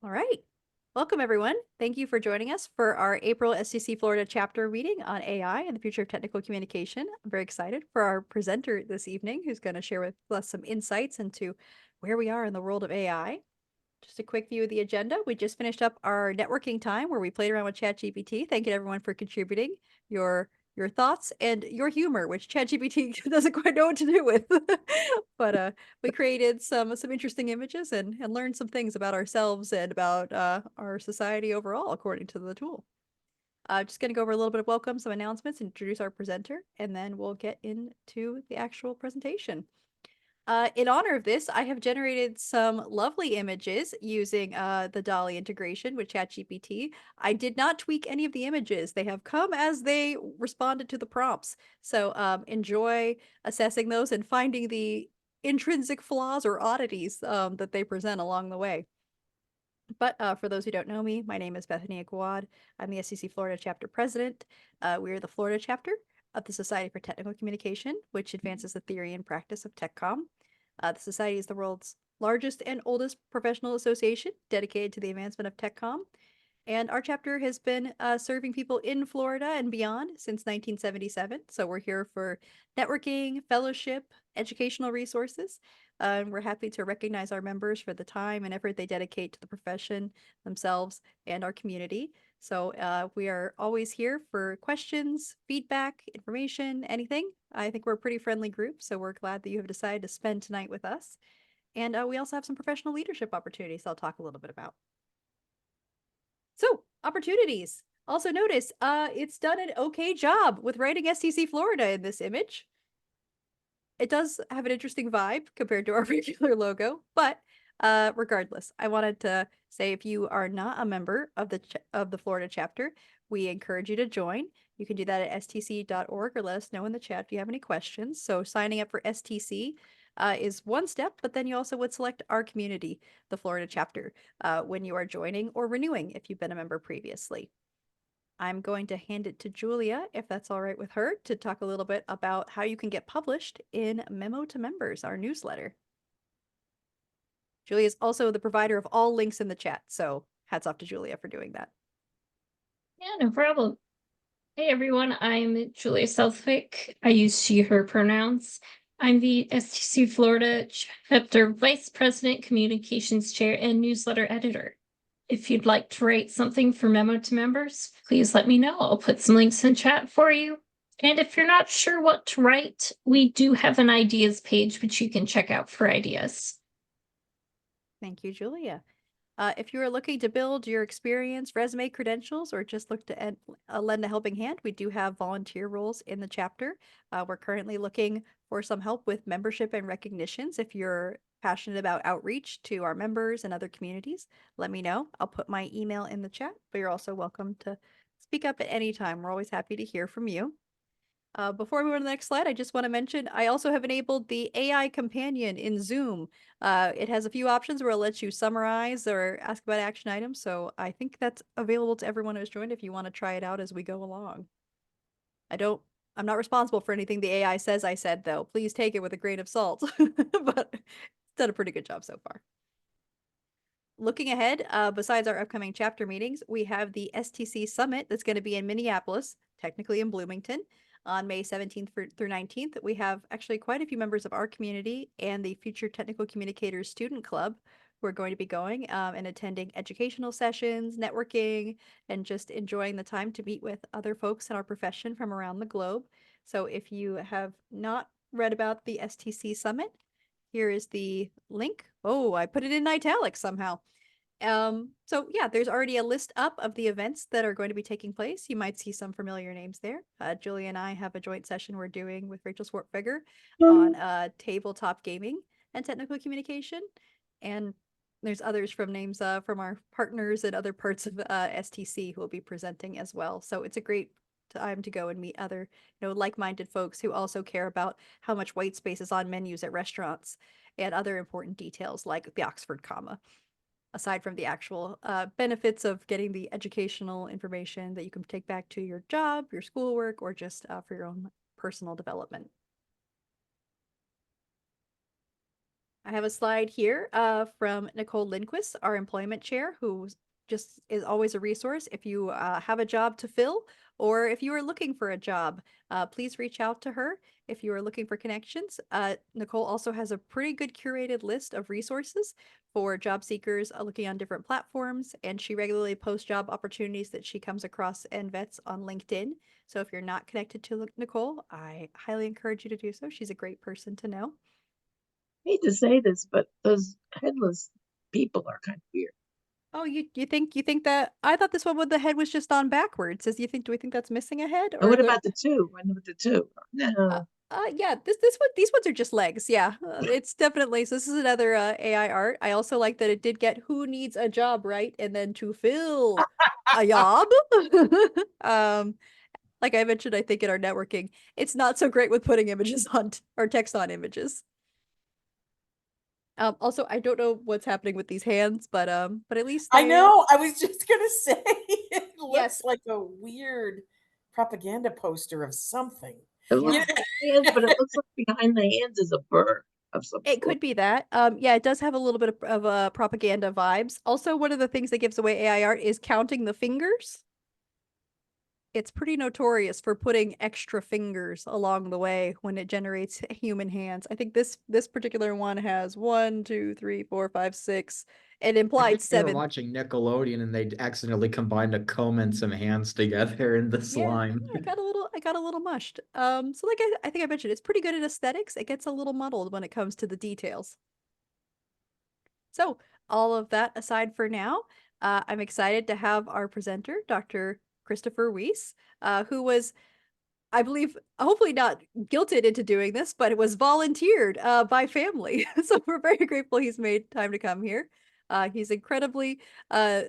All right. Welcome, everyone. Thank you for joining us for our April STC Florida chapter meeting on AI and the future of technical communication. I'm very excited for our presenter this evening, who's going to share with us some insights into where we are in the world of AI. Just a quick view of the agenda. We just finished up our networking time where we played around with ChatGPT. Thank you to everyone for contributing your thoughts and your humor, which ChatGPT doesn't quite know what to do with. But we created some interesting images and learned some things about ourselves and about our society overall, according to the tool. Just going to go over a little bit of welcome, some announcements, introduce our presenter, and then we'll get into the actual presentation. In honor of this, I have generated some lovely images using the DALL-E integration with ChatGPT. I did not tweak any of the images. They have come as they responded to the prompts. So enjoy assessing those and finding the intrinsic flaws or oddities that they present along the way. But for those who don't know me, my name is Bethany Aguad. I'm the SCC Florida chapter president. We are the Florida chapter of the Society for Technical Communication, which advances the theory and practice of TechCom. The Society is the world's largest and oldest professional association dedicated to the advancement of TechCom. And our chapter has been serving people in Florida and beyond since 1977. So we're here for networking, fellowship, educational resources. And we're happy to recognize our members for the time and effort they dedicate to the profession, themselves, and our community. So we are always here for questions, feedback, information, anything. I think we're a pretty friendly group, so we're glad that you have decided to spend tonight with us. And we also have some professional leadership opportunities I'll talk a little bit about. So, opportunities. Also notice, it's done an okay job with writing STC Florida in this image. It does have an interesting vibe compared to our regular logo, but regardless, I wanted to say if you are not a member of the Florida chapter, we encourage you to join. You can do that at stc.org or let us know in the chat if you have any questions. So signing up for STC is one step, but then you also would select our community, the Florida chapter, when you are joining or renewing if you've been a member previously. I'm going to hand it to Julia, if that's all right with her, to talk a little bit about how you can get published in Memo to Members, our newsletter. Julia is also the provider of all links in the chat, so hats off to Julia for doing that. Yeah, no problem. Hey everyone, I'm Julia Southwick. I use she, her pronouns. I'm the STC Florida Chapter Vice President, Communications Chair, and Newsletter Editor. If you'd like to write something for Memo to Members, please let me know. I'll put some links in chat for you. And if you're not sure what to write, we do have an ideas page, which you can check out for ideas. Thank you, Julia. If you are looking to build your experience, resume, credentials, or just look to lend a helping hand, we do have volunteer roles in the chapter. We're currently looking for some help with membership and recognitions. If you're passionate about outreach to our members and other communities, let me know. I'll put my email in the chat, but you're also welcome to speak up at any time. We're always happy to hear from you. Before we move on to the next slide, I just want to mention I also have enabled the AI companion in Zoom. It has a few options where it lets you summarize or ask about action items. So I think that's available to everyone who's joined if you want to try it out as we go along. I'm not responsible for anything the AI says I said, though. Please take it with a grain of salt. But it's done a pretty good job so far. Looking ahead, besides our upcoming chapter meetings, we have the STC Summit that's going to be in Minneapolis, technically in Bloomington, on May 17th through 19th. We have actually quite a few members of our community and the Future Technical Communicators Student Club who are going to be going and attending educational sessions, networking, and just enjoying the time to meet with other folks in our profession from around the globe. So if you have not read about the STC Summit, here is the link. Oh, I put it in italics somehow. So yeah, there's already a list up of the events that are going to be taking place. You might see some familiar names there. Julia and I have a joint session we're doing with Rachel Swartfigger on tabletop gaming and technical communication. And there's others from names from our partners and other parts of STC who will be presenting as well. So it's a great time to go and meet other, like-minded folks who also care about how much white space is on menus at restaurants and other important details like the Oxford comma, aside from the actual benefits of getting the educational information that you can take back to your job, your schoolwork, or just for your own personal development. I have a slide here from Nicole Lindquist, our employment chair, who just is always a resource. If you have a job to fill or if you are looking for a job, please reach out to her if you are looking for connections. Nicole also has a pretty good curated list of resources for job seekers looking on different platforms, and she regularly posts job opportunities that she comes across and vets on LinkedIn. So if you're not connected to Nicole, I highly encourage you to do so. She's a great person to know. Hate to say this, but those headless people are kind of weird. Oh, you think that I thought this one with the head was just on backwards. Do we think that's missing a head And or what the about the two? What about the two? uh, No. yeah, this one these ones are just legs. Yeah. It's definitely so this is another AI art. I also like that it did get who needs a job, right? And then to fill a job. um like I mentioned I think in our networking, it's not so great with putting images on or text on images. Also I don't know what's happening with these hands, but at least I they know. I was just gonna say it yes. looks like a weird propaganda poster of something. It You Yeah. looks like hands, but it looks like behind the hands is a bird of some It sort. could be that. Yeah, it does have a little bit of propaganda vibes. Also, one of the things that gives away AI art is counting the fingers. It's pretty notorious for putting extra fingers along the way when it generates human hands. I think this particular one has 1, 2, 3, 4, 5, 6. It I implied think they were 7. watching Nickelodeon and they accidentally combined a comb and some hands together in the Yeah, slime. I got a little mushed. So like I think I mentioned, it's pretty good at aesthetics. It gets a little muddled when it comes to the details. So, all of that aside for now, I'm excited to have our presenter, Dr. Christopher Wiese, who was, I believe, hopefully not guilted into doing this, but it was volunteered by family. So we're very grateful he's made time to come here. He's incredibly uh,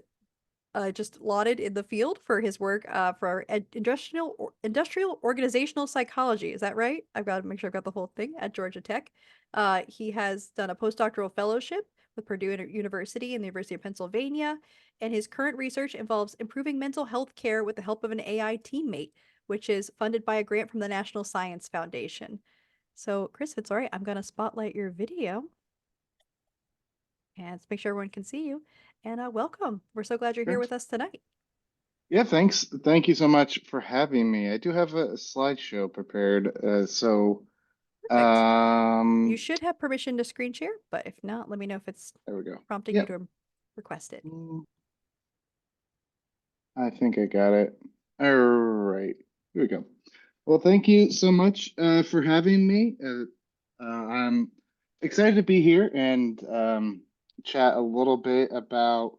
just lauded in the field for his work for industrial organizational psychology. Is that right? I've got to make sure I've got the whole thing at Georgia Tech. He has done a postdoctoral fellowship with Purdue University and the University of Pennsylvania, and his current research involves improving mental health care with the help of an AI teammate, which is funded by a grant from the National Science Foundation. So, Chris, if it's all right, I'm going to spotlight your video and let's make sure everyone can see you. And welcome. We're so glad you're here Sure. with us tonight. Yeah, thanks. Thank you so much for having me. I do have a slideshow prepared. Perfect. You Um, should have permission to screen share, but if not, let me know if it's there we go. prompting you Yep. to request it. I think I got it. All right. Here we go. Well, thank you so much for having me. I'm excited to be here and chat a little bit about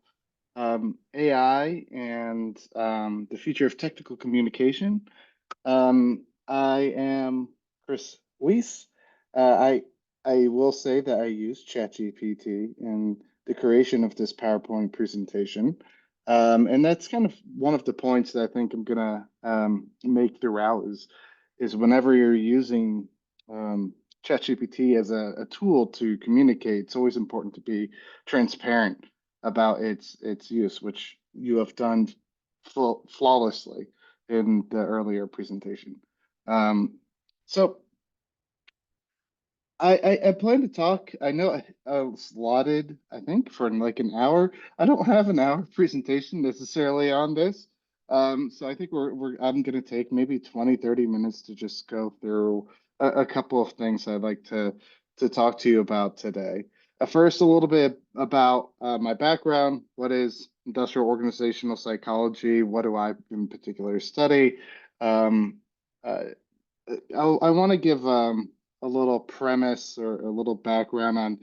AI and the future of technical communication. I am Chris Weiss. Uh, I will say that I used ChatGPT in the creation of this PowerPoint presentation, and that's kind of one of the points that I think I'm gonna make throughout is whenever you're using ChatGPT as a tool to communicate, it's always important to be transparent about its use, which you have done flawlessly in the earlier presentation. Um, so I plan to talk. I know I was slotted, I think, for like an hour. I don't have an hour presentation necessarily on this. So I think I'm gonna take maybe 20, 30 minutes to just go through a couple of things I'd like to talk to you about today. First, a little bit about my background. What is industrial organizational psychology? What do I in particular study? Um, uh, I want to give a little premise or a little background on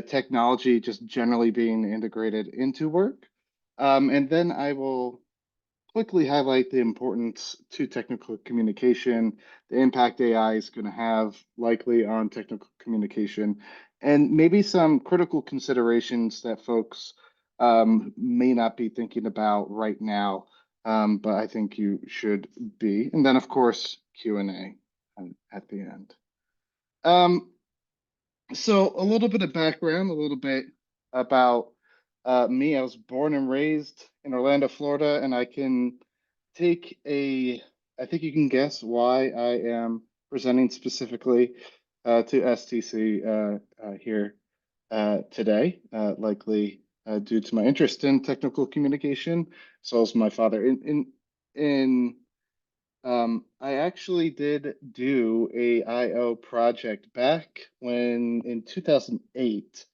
technology just generally being integrated into work. And then I will quickly highlight the importance to technical communication, the impact AI is going to have likely on technical communication, and maybe some critical considerations that folks may not be thinking about right now, but I think you should be. And then, of course, Q&A at the end. Um, so a little bit of background, a little bit about me. I was born and raised in Orlando, Florida, and I think you can guess why I am presenting specifically to STC here. today, likely due to my interest in technical communication, as well as my father. I actually did do a IO project back when in 2008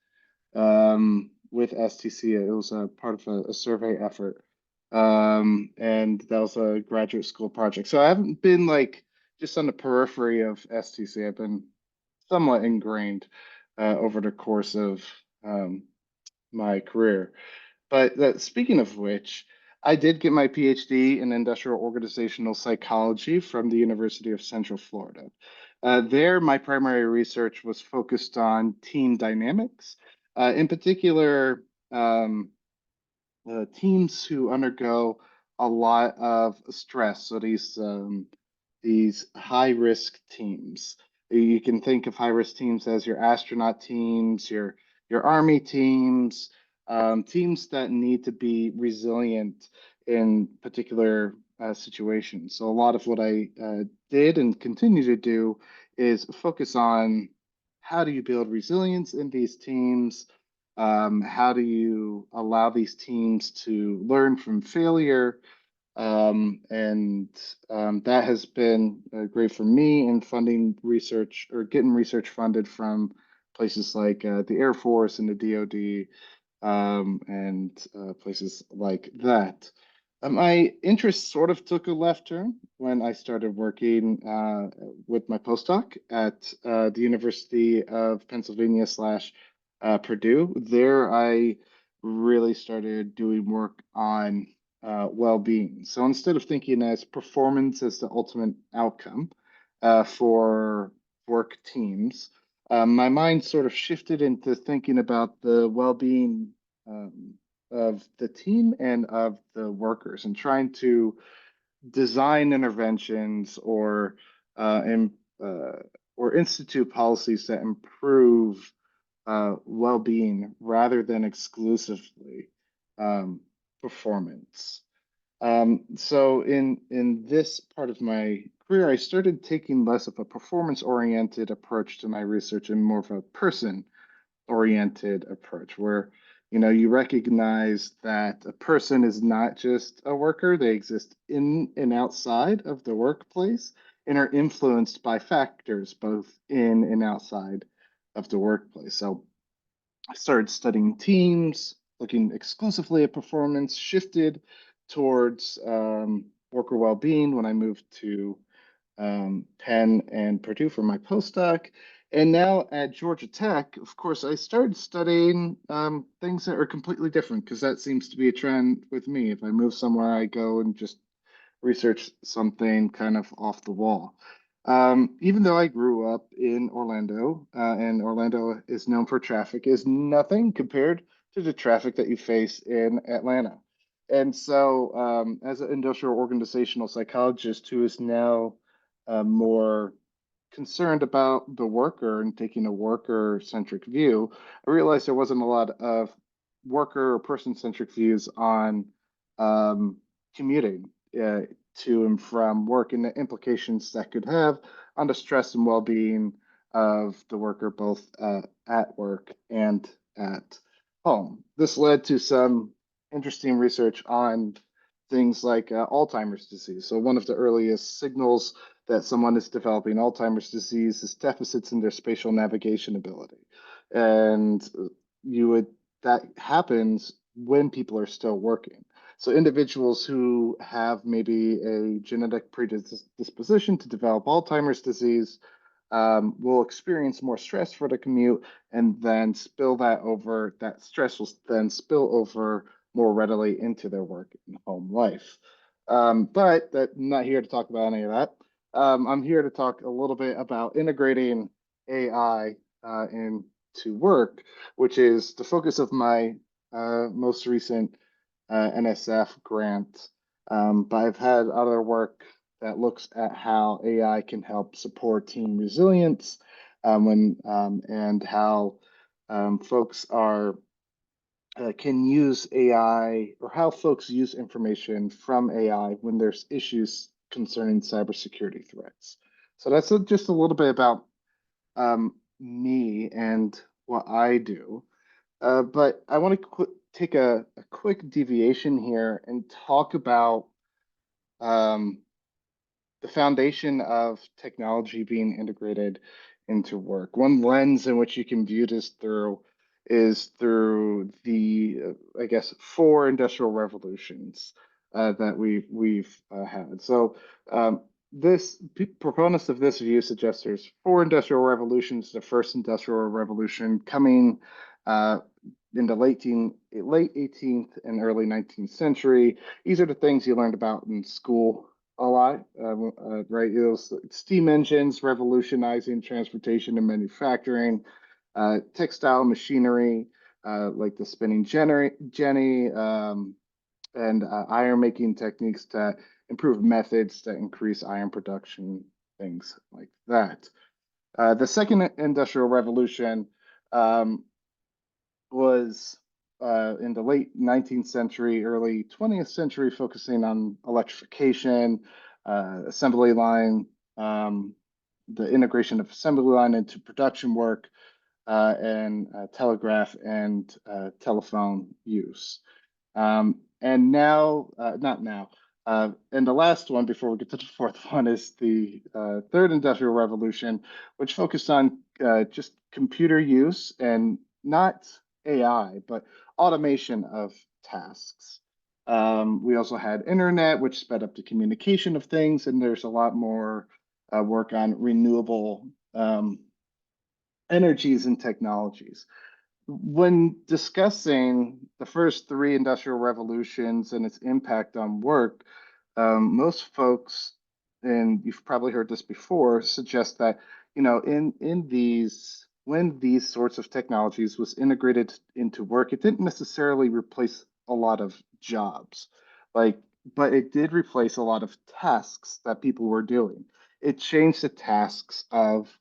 with STC. It was a part of a survey effort. And that was a graduate school project. So I haven't been like just on the periphery of STC. I've been somewhat ingrained over the course of my career. But speaking of which, I did get my PhD in industrial organizational psychology from the University of Central Florida. There, my primary research was focused on team dynamics, in particular, teams who undergo a lot of stress. So these high risk teams. You can think of high risk teams as your astronaut teams, your army teams, teams that need to be resilient in particular situations. So a lot of what I did and continue to do is focus on how do you build resilience in these teams. How do you allow these teams to learn from failure? And that has been great for me in funding research or getting research funded from places like the Air Force and the DoD and places like that. My interest sort of took a left turn when I started working with my postdoc at the University of Pennsylvania slash Purdue. There, I really started doing work on well-being. So instead of thinking as performance as the ultimate outcome for work teams, my mind sort of shifted into thinking about the well-being of the team and of the workers, and trying to design interventions uh, in, uh, or institute policies that improve well-being rather than exclusively performance. So in this part of my career, I started taking less of a performance-oriented approach to my research and more of a person-oriented approach, where you recognize that a person is not just a worker; they exist in and outside of the workplace and are influenced by factors both in and outside of the workplace. So I started studying teams, looking exclusively at performance, shifted towards worker well-being when I moved to Penn and Purdue for my postdoc. And now at Georgia Tech, of course, I started studying things that are completely different, because that seems to be a trend with me. If I move somewhere, I go and just research something kind of off the wall. Even though I grew up in Orlando, and Orlando is known for traffic, is nothing compared to the traffic that you face in Atlanta. And so, as an industrial organizational psychologist who is now more concerned about the worker and taking a worker-centric view, I realized there wasn't a lot of worker or person-centric views on commuting to and from work, and the implications that could have on the stress and well-being of the worker, both at work and at home. This led to some interesting research on things like Alzheimer's disease. So one of the earliest signals that someone is developing Alzheimer's disease is deficits in their spatial navigation ability. And that happens when people are still working. So individuals who have maybe a genetic predisposition to develop Alzheimer's disease will experience more stress for the commute, and then that stress will then spill over more readily into their work and home life. But I'm not here to talk about any of that. I'm here to talk a little bit about integrating AI into work, which is the focus of my most recent NSF grant. But I've had other work that looks at how AI can help support team resilience, and how folks can use AI, or how folks use information from AI when there's issues concerning cybersecurity threats. So that's just a little bit about me and what I do. But I want to take a quick deviation here and talk about um, the foundation of technology being integrated into work. One lens in which you can view this through is through the, I guess, four industrial revolutions that we've had. So this proponents of this view suggest there's four industrial revolutions. The first industrial revolution coming uh, in the late 18th and early 19th century. These are the things you learned about in school a lot, right? It was steam engines revolutionizing transportation and manufacturing, textile machinery, like the spinning jenny, and iron making techniques to improve methods to increase iron production, things like that. The second industrial revolution um, was in the late 19th century, early 20th century, focusing on electrification, assembly line, um, the integration of assembly line into production work, and telegraph and telephone use. And now, not now, and the last one before we get to the fourth one is the third industrial revolution, which focused on just computer use and not AI, but automation of tasks. We also had internet, which sped up the communication of things, and there's a lot more work on renewable energies and technologies. When discussing the first three industrial revolutions and its impact on work, most folks, and you've probably heard this before, suggest that, in these, when these sorts of technologies was integrated into work, it didn't necessarily replace a lot of jobs, like, but it did replace a lot of tasks that people were doing. It changed the tasks of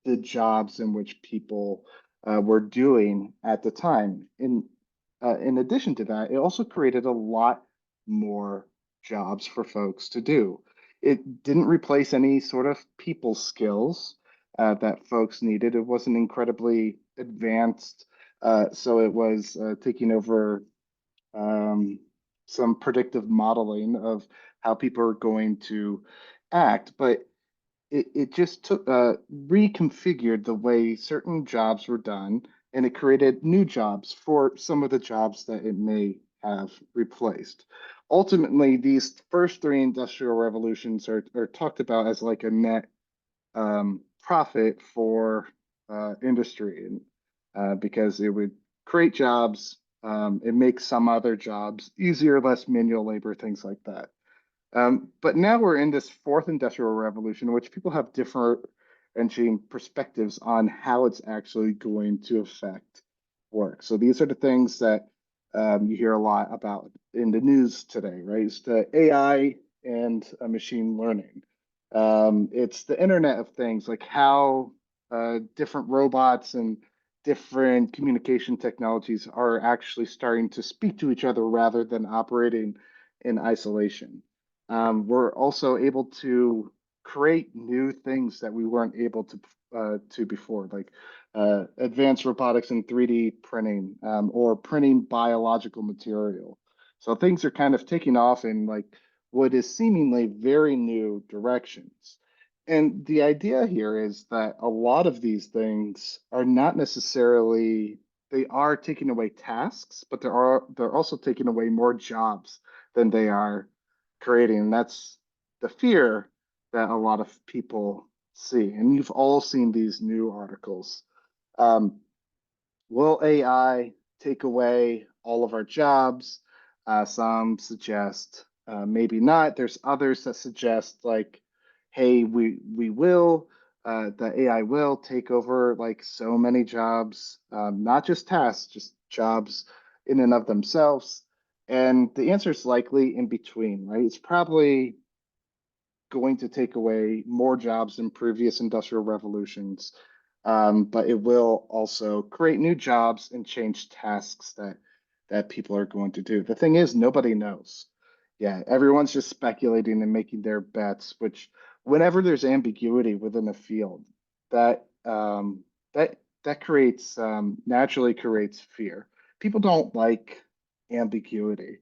the jobs in which people were doing at the time. In addition to that, it also created a lot more jobs for folks to do. It didn't replace any sort of people skills that folks needed. It wasn't incredibly advanced, so it was taking over um, some predictive modeling of how people are going to act. But it just took reconfigured the way certain jobs were done, and it created new jobs for some of the jobs that it may have replaced. Ultimately, these first three industrial revolutions are talked about as like a net profit for industry, and because it would create jobs, it makes some other jobs easier, less manual labor, things like that. But now we're in this fourth industrial revolution, in which people have differentiating perspectives on how it's actually going to affect work. So these are the things that you hear a lot about in the news today, right? It's the AI and machine learning. It's the Internet of Things, like how different robots and different communication technologies are actually starting to speak to each other rather than operating in isolation. We're also able to create new things that we weren't able to before, like advanced robotics and 3D printing, or printing biological material. So things are kind of taking off in like what is seemingly very new directions. And the idea here is that a lot of these things are not necessarily, they are taking away tasks, but they're also taking away more jobs than they are creating. And that's the fear that a lot of people see. And you've all seen these new articles. Um, will AI take away all of our jobs? Some suggest maybe not. There's others that suggest like, hey, we will. The AI will take over like so many jobs, not just tasks, just jobs in and of themselves. And the answer is likely in between, right? It's probably going to take away more jobs than previous industrial revolutions, but it will also create new jobs and change tasks that people are going to do. The thing is, nobody knows. Yeah, everyone's just speculating and making their bets. Which, whenever there's ambiguity within a field, that that creates naturally creates fear. People don't like ambiguity.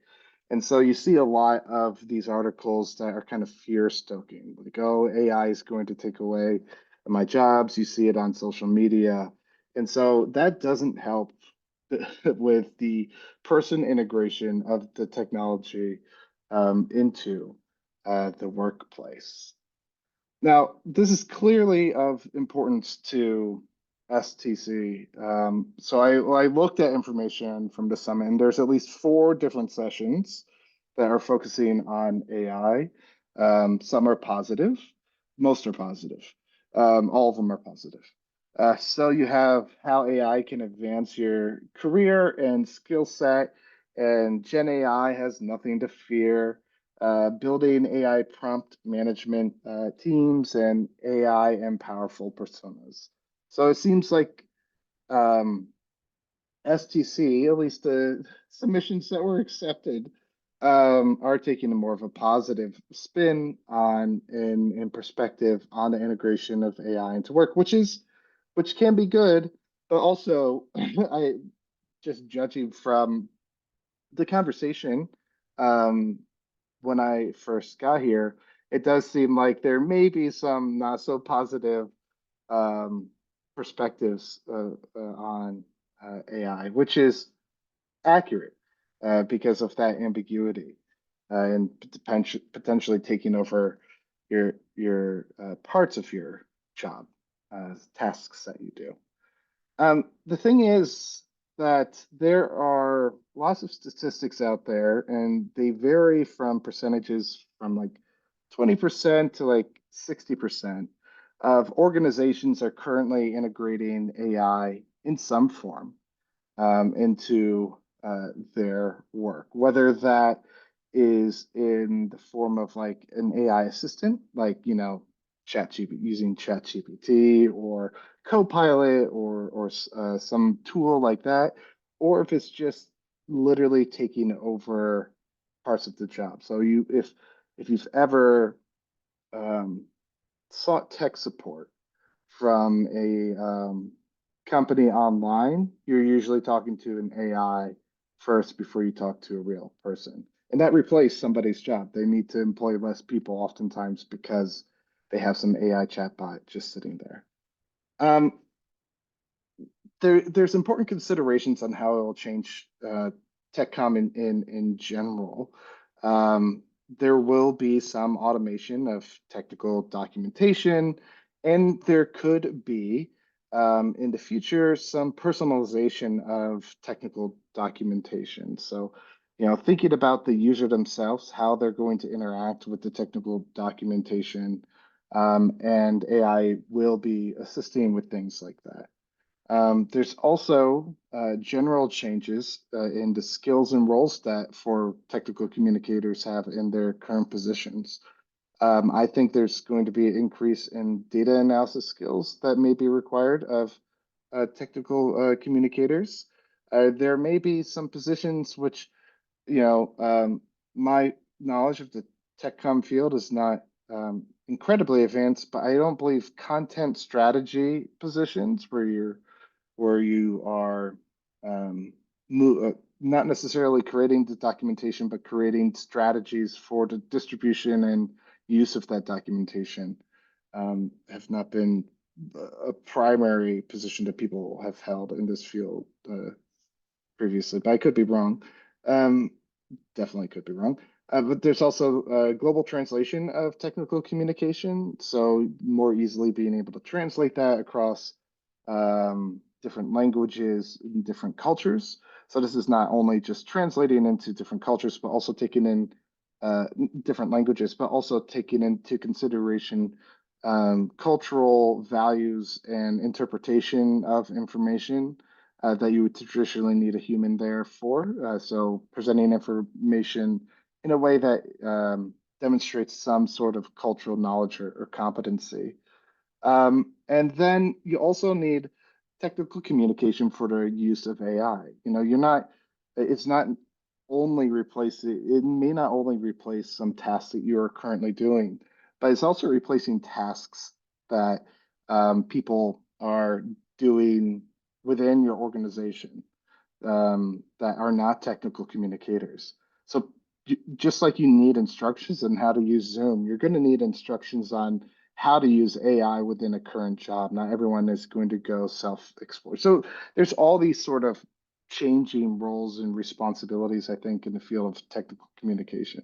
And so you see a lot of these articles that are kind of fear stoking, like, oh, AI is going to take away my jobs. You see it on social media. And so that doesn't help with the person integration of the technology into the workplace. Now, this is clearly of importance to STC. So I looked at information from the summit, and there's at least 4 different sessions that are focusing on AI. Some are positive, most are positive. All of them are positive. So you have how AI can advance your career and skill set, and Gen AI has nothing to fear. Building AI prompt management teams and AI and powerful personas. So it seems like STC, at least the submissions that were accepted, are taking a more of a positive spin on in perspective on the integration of AI into work, which can be good, but also I just judging from the conversation when I first got here, it does seem like there may be some not so positive um, perspectives on AI, which is accurate because of that ambiguity and potentially taking over your parts of your job, tasks that you do. The thing is that there are lots of statistics out there, and they vary from percentages from like 20% to like 60% of organizations are currently integrating AI in some form into their work, whether that is in the form of like an AI assistant, like, ChatGPT, using ChatGPT or Copilot or some tool like that, or if it's just literally taking over parts of the job. So if you've ever sought tech support from a company online, you're usually talking to an AI first before you talk to a real person. And that replaced somebody's job. They need to employ less people oftentimes because they have some AI chatbot just sitting there. There's important considerations on how it will change TechCom in general. There will be some automation of technical documentation, and there could be in the future some personalization of technical documentation. So, thinking about the user themselves, how they're going to interact with the technical documentation, and AI will be assisting with things like that. There's also general changes in the skills and roles that for technical communicators have in their current positions. I think there's going to be an increase in data analysis skills that may be required of technical communicators. There may be some positions which, my knowledge of the TechCom field is not incredibly advanced, but I don't believe content strategy positions where you are not necessarily creating the documentation, but creating strategies for the distribution and use of that documentation have not been a primary position that people have held in this field previously, but I could be wrong. Definitely could be wrong. But there's also global translation of technical communication, so more easily being able to translate that across different languages in different cultures. So this is not only just translating into different cultures, but also taking in different languages, but also taking into consideration cultural values and interpretation of information that you would traditionally need a human there for. So presenting information in a way that demonstrates some sort of cultural knowledge or competency. And then you also need technical communication for the use of AI. It's not only it may not only replace some tasks that you are currently doing, but it's also replacing tasks that people are doing within your organization that are not technical communicators. So just like you need instructions on how to use Zoom, you're going to need instructions on how to use AI within a current job. Not everyone is going to go self-explore. So there's all these sort of changing roles and responsibilities, I think, in the field of technical communication.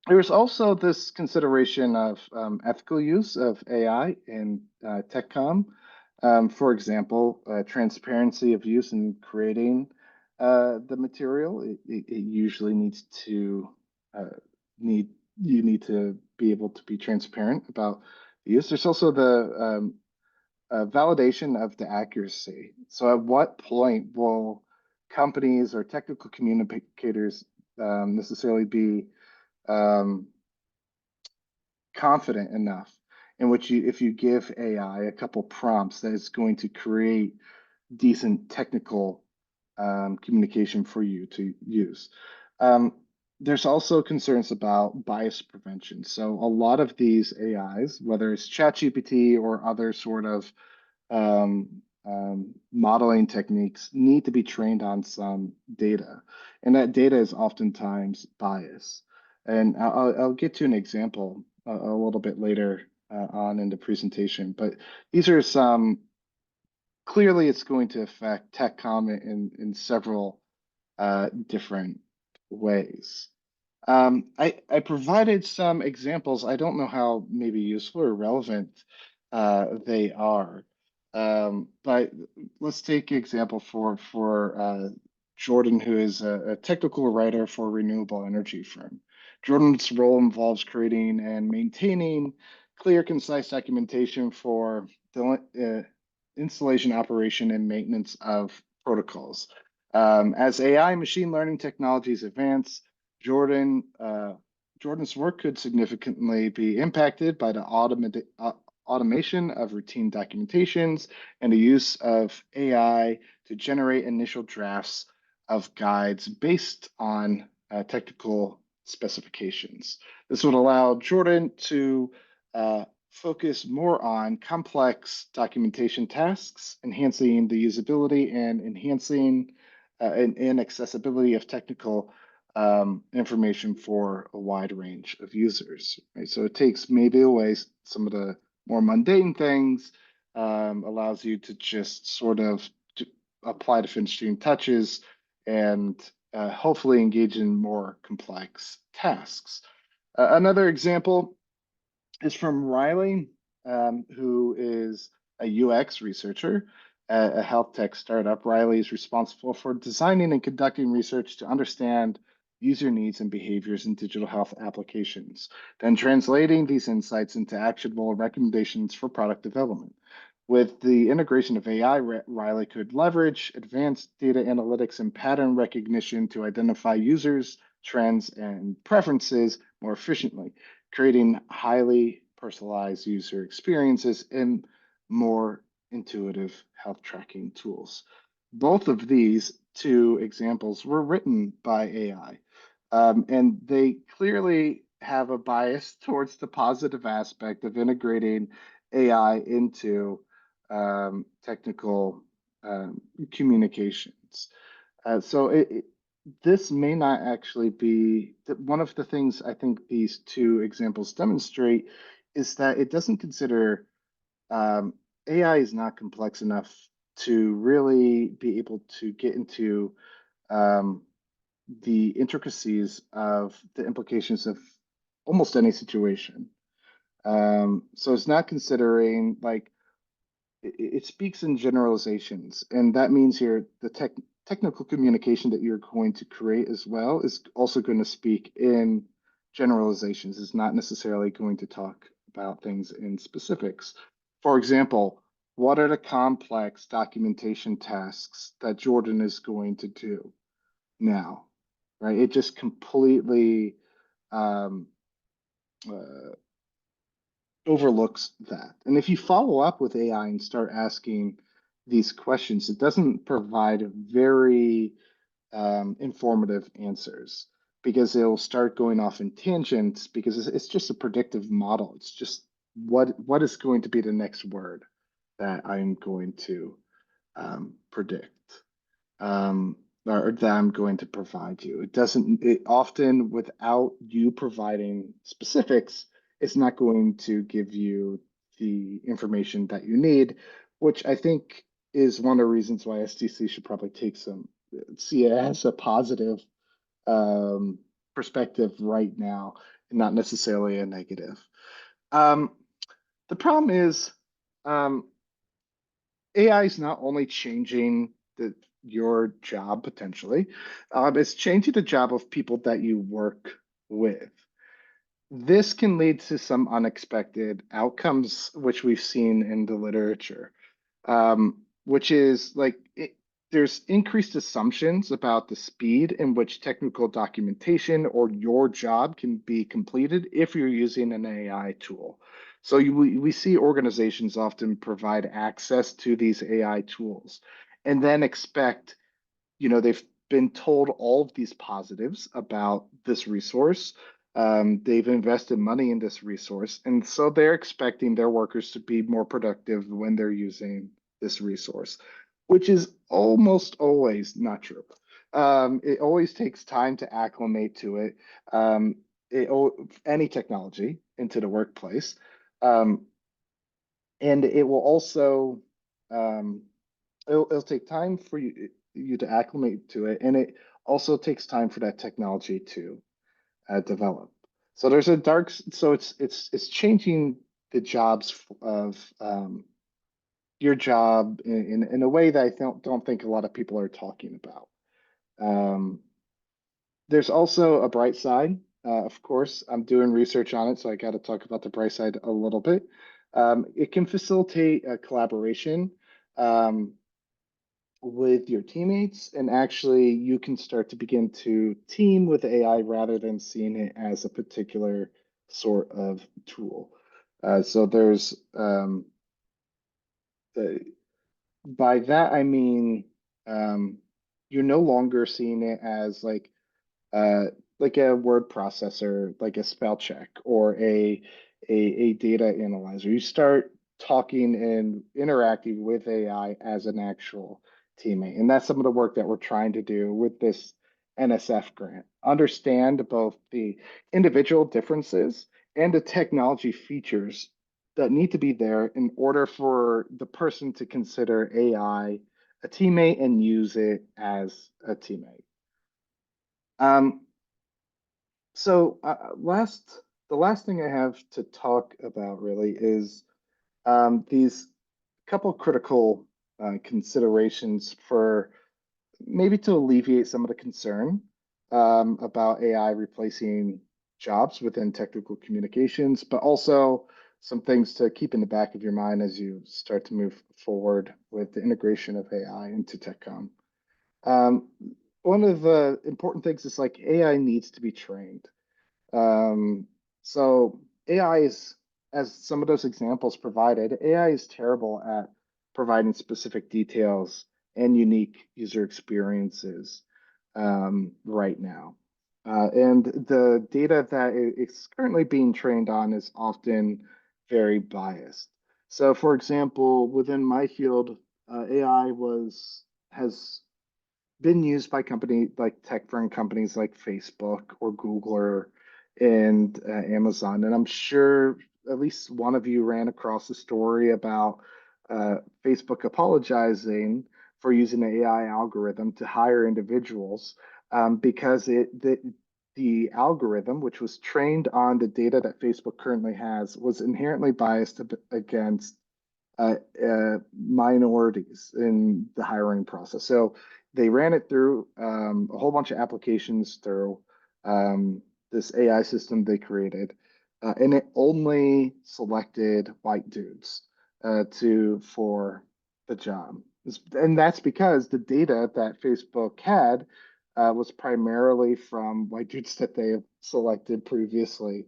There's also this consideration of ethical use of AI in tech comm. For example, transparency of use in creating the material. It usually needs to need you need to be able to be transparent about the use. There's also the validation of the accuracy. So, at what point will companies or technical communicators necessarily be confident enough in which if you give AI a couple prompts, that it's going to create decent technical communication for you to use. There's also concerns about bias prevention. So a lot of these AIs, whether it's ChatGPT or other sort of modeling techniques, need to be trained on some data, and that data is oftentimes biased. And I'll get to an example a little bit later on in the presentation, but these are some, clearly it's going to affect tech comment in several different ways. I provided some examples. I don't know how maybe useful or relevant they are, but let's take an example for Jordan, who is a technical writer for a renewable energy firm. Jordan's role involves creating and maintaining clear, concise documentation for the installation, operation, and maintenance of protocols. As AI machine learning technologies advance, Jordan's work could significantly be impacted by the automation of routine documentations and the use of AI to generate initial drafts of guides based on technical specifications. This would allow Jordan to focus more on complex documentation tasks, enhancing the usability and enhancing and accessibility of technical information for a wide range of users. Right? So it takes maybe away some of the more mundane things, allows you to just sort of apply the finishing touches and hopefully engage in more complex tasks. Another example is from Riley, who is a UX researcher at a health tech startup. Riley is responsible for designing and conducting research to understand user needs and behaviors in digital health applications, then translating these insights into actionable recommendations for product development. With the integration of AI, Riley could leverage advanced data analytics and pattern recognition to identify users, trends, and preferences more efficiently, creating highly personalized user experiences and more intuitive health tracking tools. Both of these two examples were written by AI, and they clearly have a bias towards the positive aspect of integrating AI into technical communications. So this may not actually be one of the things I think these two examples demonstrate is that it doesn't consider AI is not complex enough to really be able to get into the intricacies of the implications of almost any situation. So it's not considering, like, it speaks in generalizations, and that means here the technical communication that you're going to create as well is also going to speak in generalizations. It's not necessarily going to talk about things in specifics. For example, what are the complex documentation tasks that Jordan is going to do now, right? It just completely overlooks that. And if you follow up with AI and start asking these questions, it doesn't provide very informative answers, because it'll start going off in tangents, because it's just a predictive model. It's just what is going to be the next word that I'm going to predict, or that I'm going to provide you. It doesn't, it often without you providing specifics, it's not going to give you the information that you need, which I think is one of the reasons why STC should probably take see it as a positive perspective right now, and not necessarily a negative. The problem is AI is not only changing your job potentially, it's changing the job of people that you work with. This can lead to some unexpected outcomes, which we've seen in the literature, which is like there's increased assumptions about the speed in which technical documentation or your job can be completed if you're using an AI tool. So we see organizations often provide access to these AI tools and then expect, they've been told all of these positives about this resource. They've invested money in this resource, and so they're expecting their workers to be more productive when they're using this resource, which is almost always not true. It always takes time to acclimate to it. Any technology into the workplace, and it will also it'll take time for you to acclimate to it, and it also takes time for that technology to develop. So there's so it's changing the jobs of your job in a way that I don't think a lot of people are talking about. There's also a bright side. Of course, I'm doing research on it, so I got to talk about the bright side a little bit. It can facilitate a collaboration with your teammates, and actually you can start to begin to team with AI rather than seeing it as a particular sort of tool. So there's by that I mean you're no longer seeing it as like a word processor, like a spell check or a data analyzer. You start talking and interacting with AI as an actual teammate. And that's some of the work that we're trying to do with this NSF grant. Understand both the individual differences and the technology features that need to be there in order for the person to consider AI a teammate and use it as a teammate. So the last thing I have to talk about really is these couple critical considerations for maybe to alleviate some of the concern about AI replacing jobs within technical communications, but also some things to keep in the back of your mind as you start to move forward with the integration of AI into TechCom. One of the important things is like AI needs to be trained. So AI is, as some of those examples provided, AI is terrible at providing specific details and unique user experiences right now. And the data that it's currently being trained on is often very biased. So for example, within my field, AI has been used by tech firm companies like Facebook or Google and Amazon. And I'm sure at least one of you ran across a story about Facebook apologizing for using an AI algorithm to hire individuals because the algorithm, which was trained on the data that Facebook currently has, was inherently biased against minorities in the hiring process. So they ran it through a whole bunch of applications through this AI system they created, and it only selected white dudes for the job. And that's because the data that Facebook had was primarily from white dudes that they have selected previously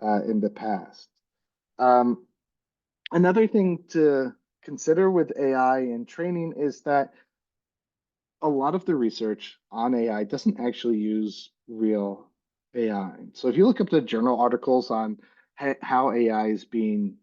in the past. Another thing to consider with AI and training is that a lot of the research on AI doesn't actually use real AI. So if you look up the journal articles on how AI is being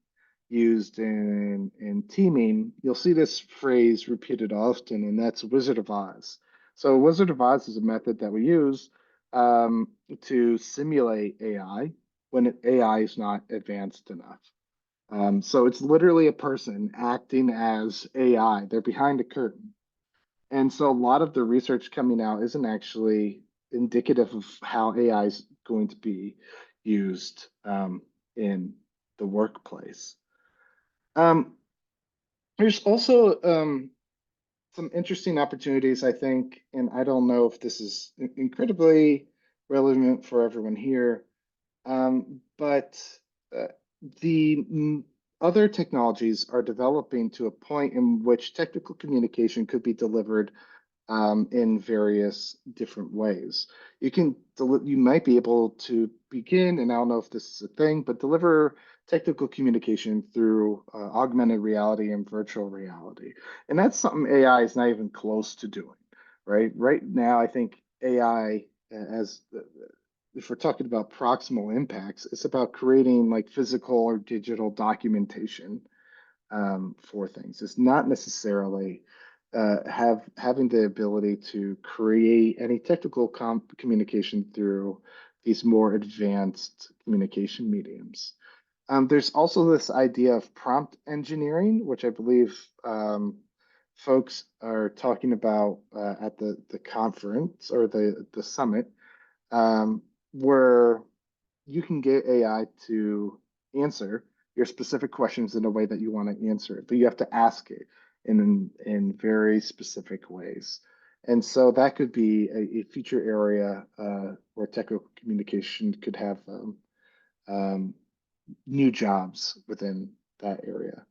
used in teaming, you'll see this phrase repeated often, and that's Wizard of Oz. So Wizard of Oz is a method that we use to simulate AI when AI is not advanced enough. So it's literally a person acting as AI. They're behind the curtain. And so a lot of the research coming out isn't actually indicative of how AI is going to be used in the workplace. There's also some interesting opportunities, I think, and I don't know if this is incredibly relevant for everyone here, but the other technologies are developing to a point in which technical communication could be delivered in various different ways. You might be able to begin, and I don't know if this is a thing, but deliver technical communication through augmented reality and virtual reality. And that's something AI is not even close to doing, right? Right now, I think AI, as if we're talking about proximal impacts, it's about creating like physical or digital documentation for things. It's not necessarily having the ability to create any technical communication through these more advanced communication mediums. There's also this idea of prompt engineering, which I believe folks are talking about at the conference or the summit, where you can get AI to answer your specific questions in a way that you want to answer it, but you have to ask it in very specific ways. And so that could be a future area where technical communication could have new jobs within that area.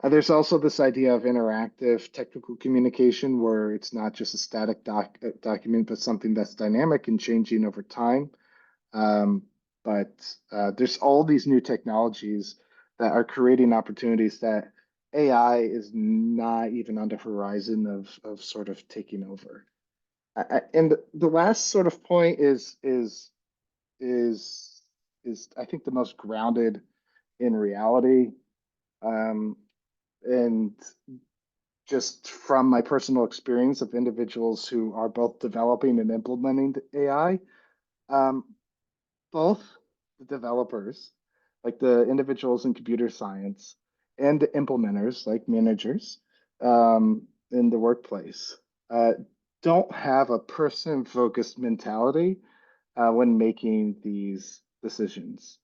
There's also this idea of interactive technical communication where it's not just a static document, but something that's dynamic and changing over time. But there's all these new technologies that are creating opportunities that AI is not even on the horizon of sort of taking over. And the last sort of point is I think the most grounded in reality. And just from my personal experience of individuals who are both developing and implementing AI, both the developers, like the individuals in computer science, and the implementers, like managers in the workplace, don't have a person-focused mentality when making these decisions.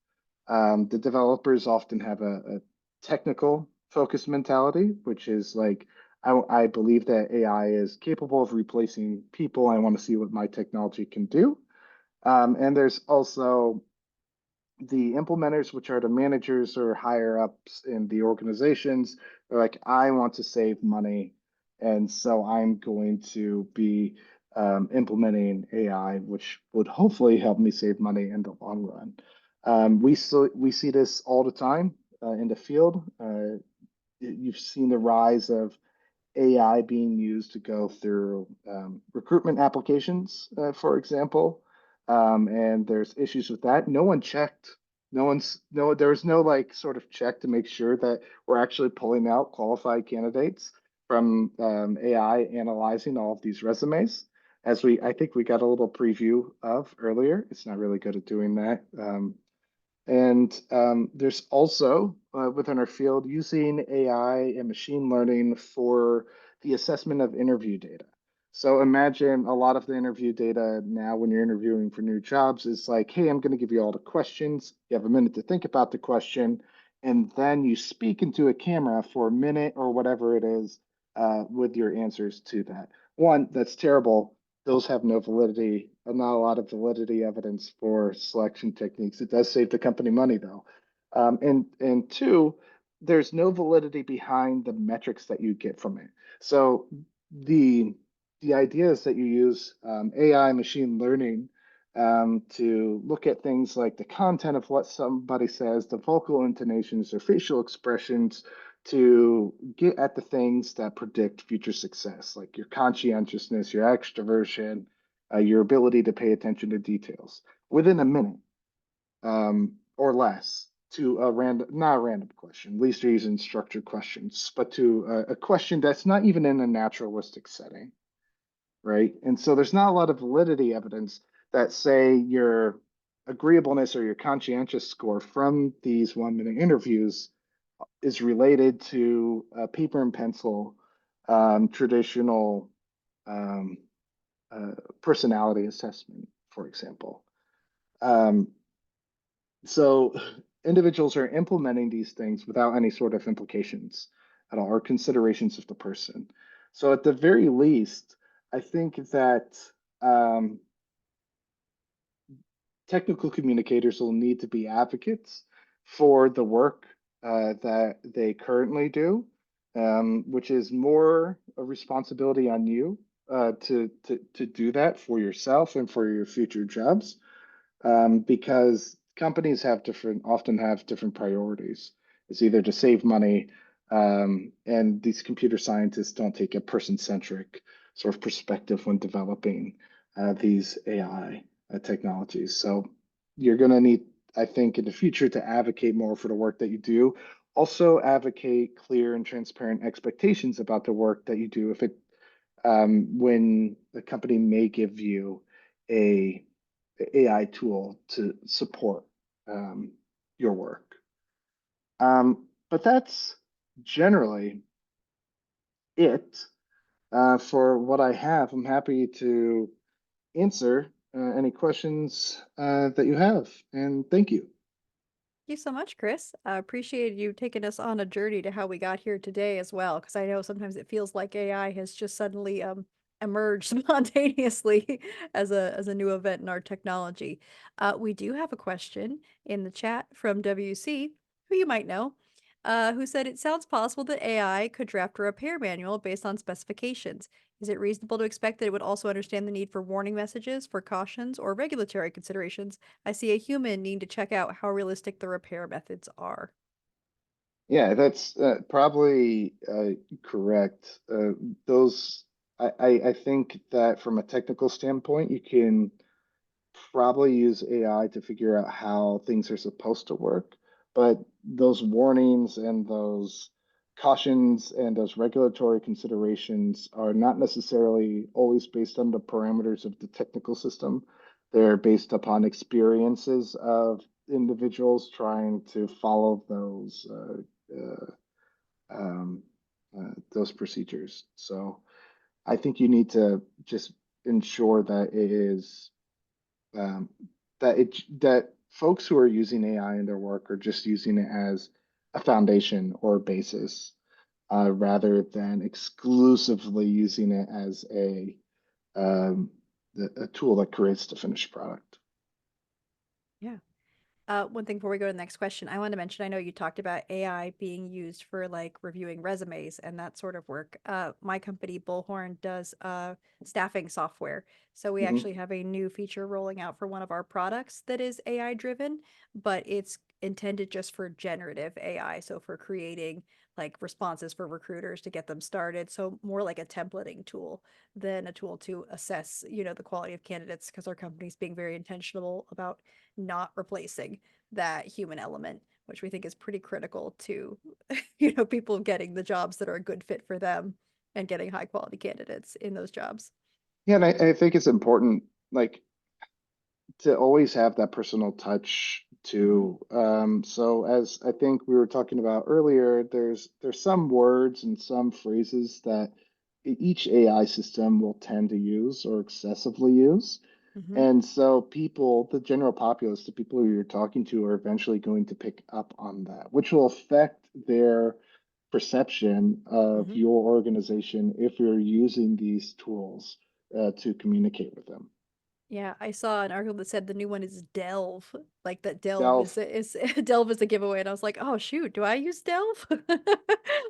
The developers often have a technical focused mentality, which is like, I believe that AI is capable of replacing people. I want to see what my technology can do. And there's also the implementers, which are the managers or higher ups in the organizations. They're like, I want to save money. And so I'm going to be implementing AI, which would hopefully help me save money in the long run. We see this all the time in the field. You've seen the rise of AI being used to go through recruitment applications, for example. And there's issues with that. No one checked. There was no like sort of check to make sure that we're actually pulling out qualified candidates from AI analyzing all of these resumes. I think we got a little preview of earlier. It's not really good at doing that. And there's also within our field using AI and machine learning for the assessment of interview data. So imagine a lot of the interview data now when you're interviewing for new jobs is like, hey, I'm going to give you all the questions. You have a minute to think about the question, and then you speak into a camera for a minute or whatever it is with your answers to that. One, that's terrible. Those have no validity, not a lot of validity evidence for selection techniques. It does save the company money though. And two, there's no validity behind the metrics that you get from it. So the idea is that you use AI machine learning to look at things like the content of what somebody says, the vocal intonations, their facial expressions, to get at the things that predict future success, like your conscientiousness, your extroversion, your ability to pay attention to details within a minute or less. to a random, not a random question, at least you're using structured questions, but to a question that's not even in a naturalistic setting, right? And so there's not a lot of validity evidence that say your agreeableness or your conscientious score from these 1 minute interviews is related to paper and pencil traditional um, personality assessment, for example. So individuals are implementing these things without any sort of implications at all or considerations of the person. So at the very least, I think that um, technical communicators will need to be advocates for the work that they currently do, which is more a responsibility on you to do that for yourself and for your future jobs, because companies often have different priorities. It's either to save money, and these computer scientists don't take a person-centric sort of perspective when developing these AI technologies. So you're going to need, I think, in the future to advocate more for the work that you do. Also advocate clear and transparent expectations about the work that you do. When the company may give you a AI tool to support your work. But that's generally it for what I have. I'm happy to answer any questions that you have, and thank you. Thank you so much, Chris. I appreciate you taking us on a journey to how we got here today as well, because I know sometimes it feels like AI has just suddenly emerged spontaneously as a new event in our technology. We do have a question in the chat from WC, who you might know, who said it sounds possible that AI could draft a repair manual based on specifications. Is it reasonable to expect that it would also understand the need for warning messages, for cautions, or regulatory considerations? I see a human need to check out how realistic the repair methods are. Yeah, that's probably correct. I think that from a technical standpoint, you can probably use AI to figure out how things are supposed to work, but those warnings and those cautions and those regulatory considerations are not necessarily always based on the parameters of the technical system. They're based upon experiences of individuals trying to follow those procedures. So I think you need to just ensure that it is that folks who are using AI in their work are just using it as a foundation or a basis, rather than exclusively using it as um, a tool that creates the finished product. Yeah. One thing before we go to the next question, I want to mention, I know you talked about AI being used for like reviewing resumes and that sort of work. My company, Bullhorn, does staffing software. So we Mhm. actually have a new feature rolling out for one of our products that is AI driven, but it's intended just for generative AI. So for creating like responses for recruiters to get them started. So more like a templating tool than a tool to assess, the quality of candidates, because our company's being very intentional about not replacing that human element, which we think is pretty critical to, people getting the jobs that are a good fit for them and getting high quality candidates in those jobs. Yeah, and I think it's important, like, to always have that personal touch too. So as I think we were talking about earlier, there's some words and some phrases that each AI system will tend to use or excessively use. Mm-hmm. And so people, the general populace, the people who you're talking to are eventually going to pick up on that, which will affect their perception of Mm-hmm. your organization if you're using these tools to communicate with them. Yeah, I saw an article that said the new one is Delve, like that Delve Delve. is Delve is a giveaway, and I was like, oh shoot, do I use Delve?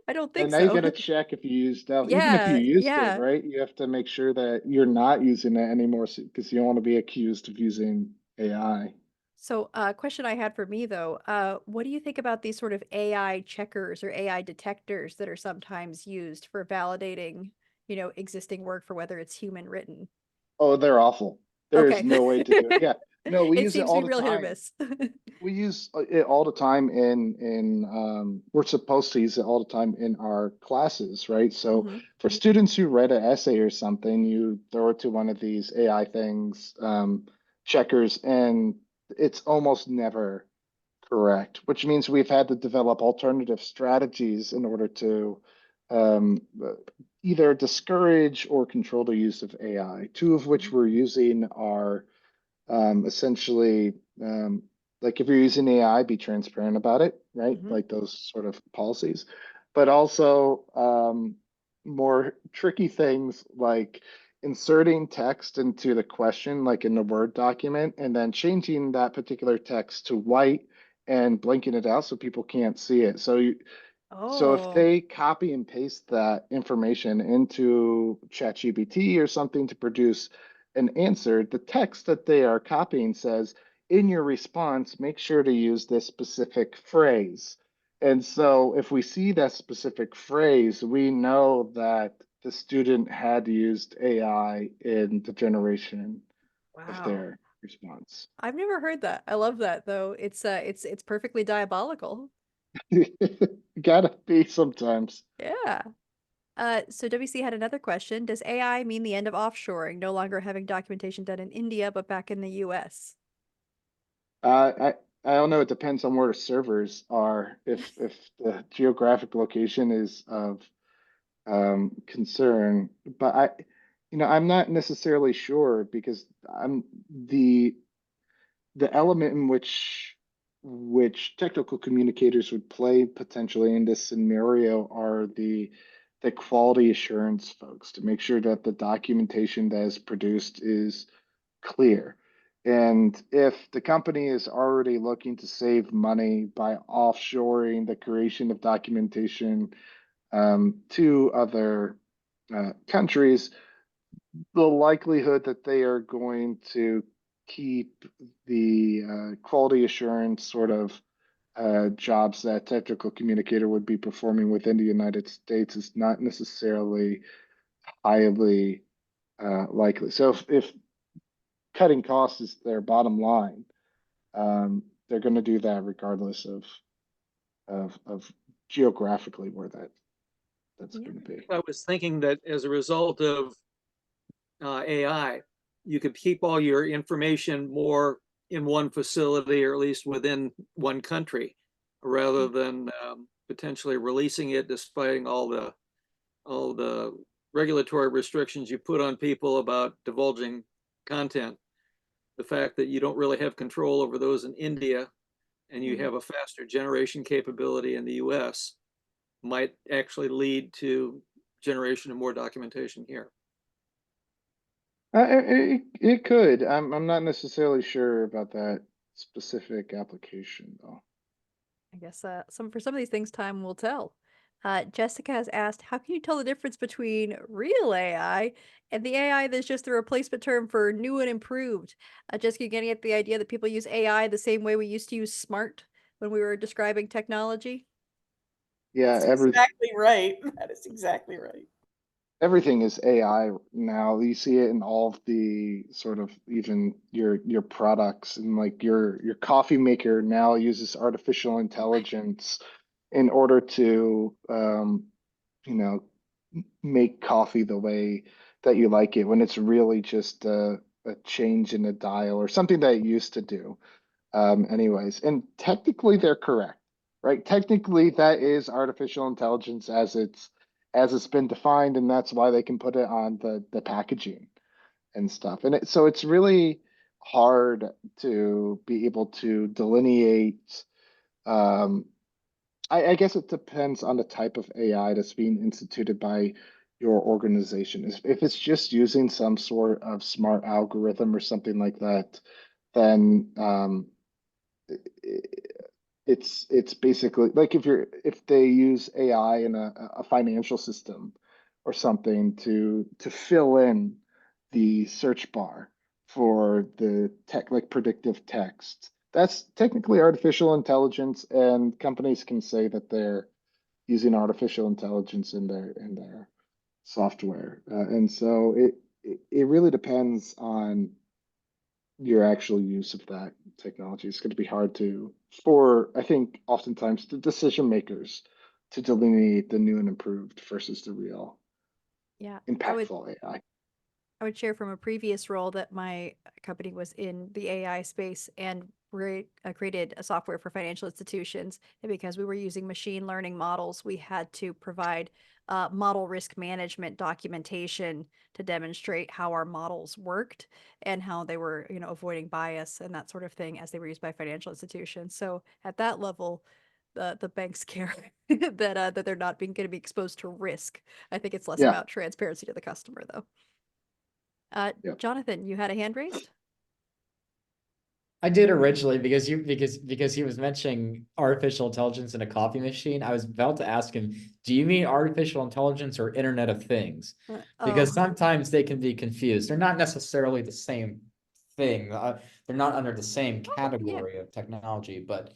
I don't And think now you so. got to check if you used Delve. Even if you Yeah, used it, yeah. right? You have to make sure that you're not using it anymore because you don't want to be accused of using AI. So, question I had for me though, what do you think about these sort of AI checkers or AI detectors that are sometimes used for validating, existing work for whether it's human written? Oh, they're awful. There's Okay. no way to do it. Yeah. No, we It use it seems to all be the real hit or time. miss. We use it all the time we're supposed to use it all the time in our classes, right? So Mhm. for students who write an essay or something, you throw it to one of these AI things, checkers, and it's almost never correct, which means we've had to develop alternative strategies in order to um, uh, either discourage or control the use of AI. Two of which Mhm. we're using are essentially like if you're using AI, be transparent about it, right? Mhm. Like those sort of policies, but also more tricky things like inserting text into the question, like in the Word document, and then changing that particular text to white and blinking it out so people can't see it. So if Oh. they copy and paste that information into ChatGPT or something to produce an answer, the text that they are copying says, in your response, make sure to use this specific phrase. And so if we see that specific phrase, we know that the student had used AI in the generation of Wow. their response. I've never heard that. I love that though. It's perfectly diabolical. Gotta be sometimes. Yeah. So WC had another question. Does AI mean the end of offshoring, no longer having documentation done in India, but back in the US? I don't know. It depends on where the servers are. If the geographic location is of concern, but I'm not necessarily sure because I'm the element in which technical communicators would play potentially in this scenario are the quality assurance folks to make sure that the documentation that is produced is clear. And if the company is already looking to save money by offshoring the creation of documentation to other countries, the likelihood that they are going to keep the quality assurance sort of jobs that technical communicator would be performing within the United States is not necessarily highly likely. So if cutting costs is their bottom line, they're going to do that regardless of geographically where that's Yeah. going to be. I was thinking that as a result of AI, you could keep all your information more in one facility or at least within one country, rather than potentially releasing it, despite all the regulatory restrictions you put on people about divulging content. The fact that you don't really have control over those in India and you Mhm. have a faster generation capability in the US might actually lead to generation of more documentation here. It could. I'm not necessarily sure about that specific application though. I guess for some of these things, time will tell. Jessica has asked, how can you tell the difference between real AI and the AI that's just the replacement term for new and improved? Jessica, getting at the idea that people use AI the same way we used to use smart when we were describing technology? Yeah, That's exactly right. That is exactly right. everything is AI now. You see it in all of the sort of even your products and like your coffee maker now uses artificial intelligence in order to you know make coffee the way that you like it when it's really just a change in the dial or something that it used to do. Anyways, and technically they're correct, right? Technically, that is artificial intelligence as it's been defined, and that's why they can put it on the packaging and stuff. So it's really hard to be able to delineate. Um, I guess it depends on the type of AI that's being instituted by your organization. If it's just using some sort of smart algorithm or something like that, then it's basically like if they use AI in a financial system or something to fill in the search bar for the tech like predictive text. That's technically artificial intelligence, and companies can say that they're using artificial intelligence in their software. And so it really depends on your actual use of that technology. It's going to be hard for, I think, oftentimes the decision makers to delineate the new and improved versus the real Yeah, impactful AI. I would share from a previous role that my company was in the AI space and created a software for financial institutions. And because we were using machine learning models, we had to provide model risk management documentation to demonstrate how our models worked and how they were, avoiding bias and that sort of thing as they were used by financial institutions. So at that level, the banks care that they're not going to be exposed to risk. I think it's less Yeah, about transparency to the customer, though. yeah. Jonathan, you had a hand raised? I did originally because he was mentioning artificial intelligence in a coffee machine. I was about to ask him, do you mean artificial intelligence or Internet of Things? Because Oh, sometimes they can be confused. They're not necessarily the same thing. They're not under the same yeah. category of technology, but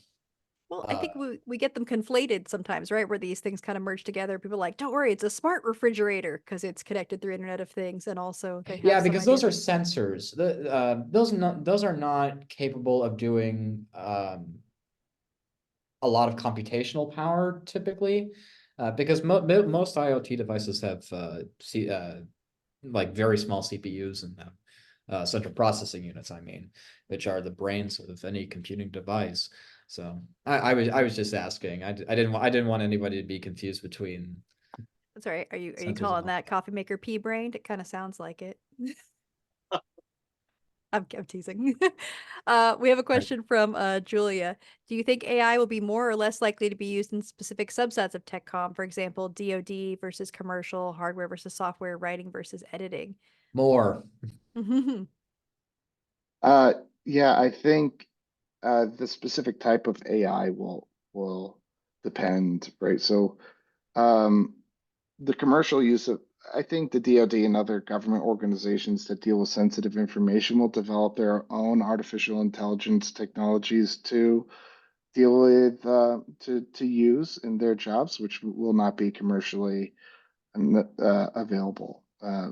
Well, I think we get them conflated sometimes, right? Where these things kind of merge together. People are like, don't worry, it's a smart refrigerator because it's connected through Internet of Things, and also they yeah, have some because those idea. are sensors. Those are not capable of doing a lot of computational power typically, because most IoT devices have like very small CPUs and central processing units. I mean, which are the brains of any computing device. So I was just asking. I didn't want anybody to be confused between That's all right. Are you sensors calling and that coffee maker pea brained? It kind of sounds like it. I'm teasing. We have a Right. question from Julia. Do you think AI will be more or less likely to be used in specific subsets of tech com? For example, DoD versus commercial, hardware versus software, writing versus editing. More. Uh, yeah, I think the specific type of AI will depend, right? So um, the commercial use of, I think the DoD and other government organizations that deal with sensitive information will develop their own artificial intelligence technologies to deal with to use in their jobs, which will not be commercially available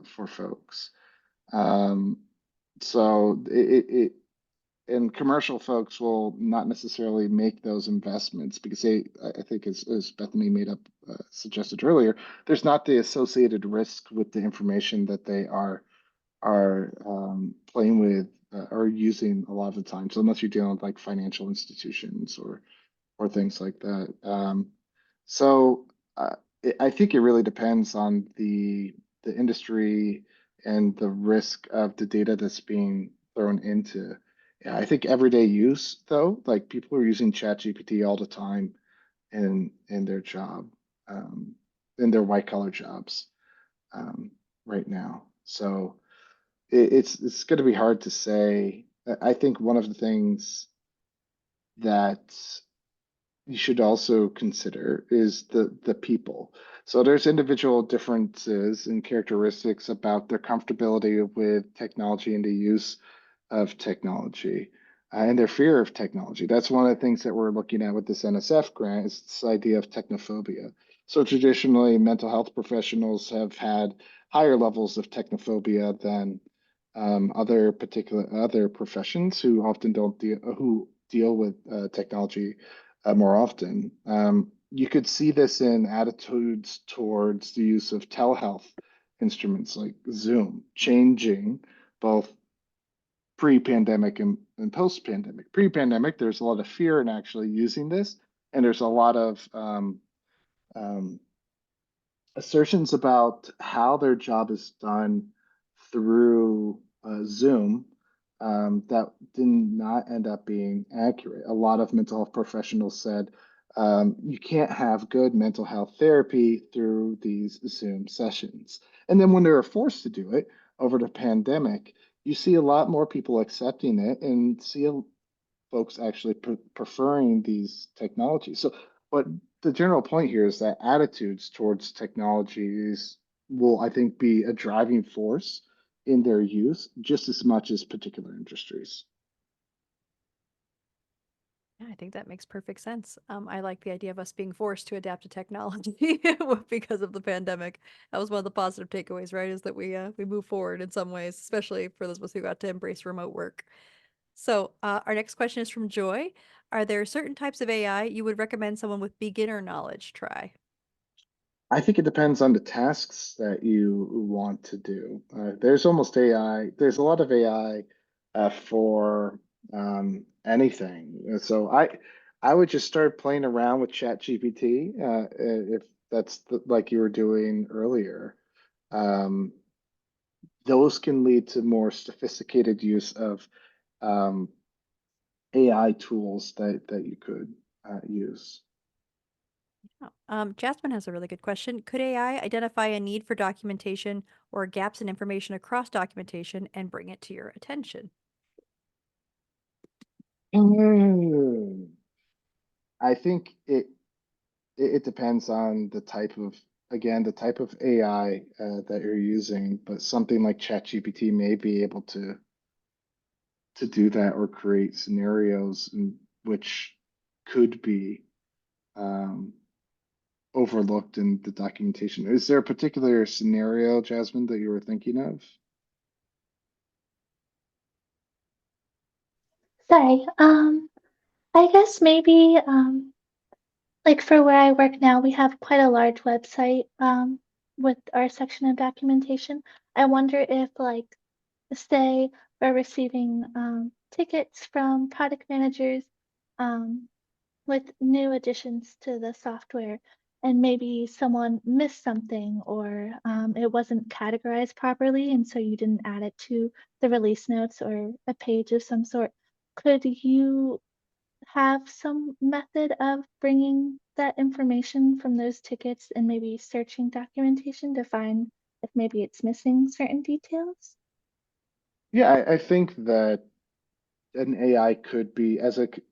for folks. Um, so it and commercial folks will not necessarily make those investments because I think as Bethany made up suggested earlier, there's not the associated risk with the information that they are playing with or using a lot of the time. So unless you're dealing with like financial institutions or things like that. So I think it really depends on the industry and the risk of the data that's being thrown into. Yeah, I think everyday use though, like people are using ChatGPT all the time in their job, um, in their white collar jobs right now. So it's going to be hard to say. I think one of the things that you should also consider is the people. So there's individual differences and characteristics about their comfortability with technology and the use of technology and their fear of technology. That's one of the things that we're looking at with this NSF grant is this idea of technophobia. So traditionally, mental health professionals have had higher levels of technophobia than other professions who often don't deal with technology more often. You could see this in attitudes towards the use of telehealth instruments like Zoom, changing both pre-pandemic and post-pandemic. Pre-pandemic, there's a lot of fear in actually using this, and there's a lot of um, assertions about how their job is done through Zoom that did not end up being accurate. A lot of mental health professionals said you can't have good mental health therapy through these Zoom sessions. And then when they were forced to do it over the pandemic, you see a lot more people accepting it and see folks actually preferring these technologies. So, but the general point here is that attitudes towards technologies will, I think, be a driving force in their use just as much as particular industries. Yeah, I think that makes perfect sense. I like the idea of us being forced to adapt to technology because of the pandemic. That was one of the positive takeaways, right? Is that we move forward in some ways, especially for those of us who got to embrace remote work. So our next question is from Joy. Are there certain types of AI you would recommend someone with beginner knowledge try? I think it depends on the tasks that you want to do. There's almost AI, there's a lot of AI for anything. So I would just start playing around with ChatGPT if that's like you were doing earlier. Um, those can lead to more sophisticated use of um, AI tools that you could use. Jasmine has a really good question. Could AI identify a need for documentation or gaps in information across documentation and bring it to your attention? I think it depends on the type of, again, the type of AI that you're using, but something like ChatGPT may be able to do that or create scenarios which could be um, overlooked in the documentation. Is there a particular scenario, Jasmine, that you were thinking of? Sorry. I guess maybe like for where I work now, we have quite a large website with our section of documentation. I wonder if like say we're receiving tickets from product managers um with new additions to the software, and maybe someone missed something or it wasn't categorized properly, and so you didn't add it to the release notes or a page of some sort. Could you have some method of bringing that information from those tickets and maybe searching documentation to find if maybe it's missing certain details? Yeah, I think that an AI could be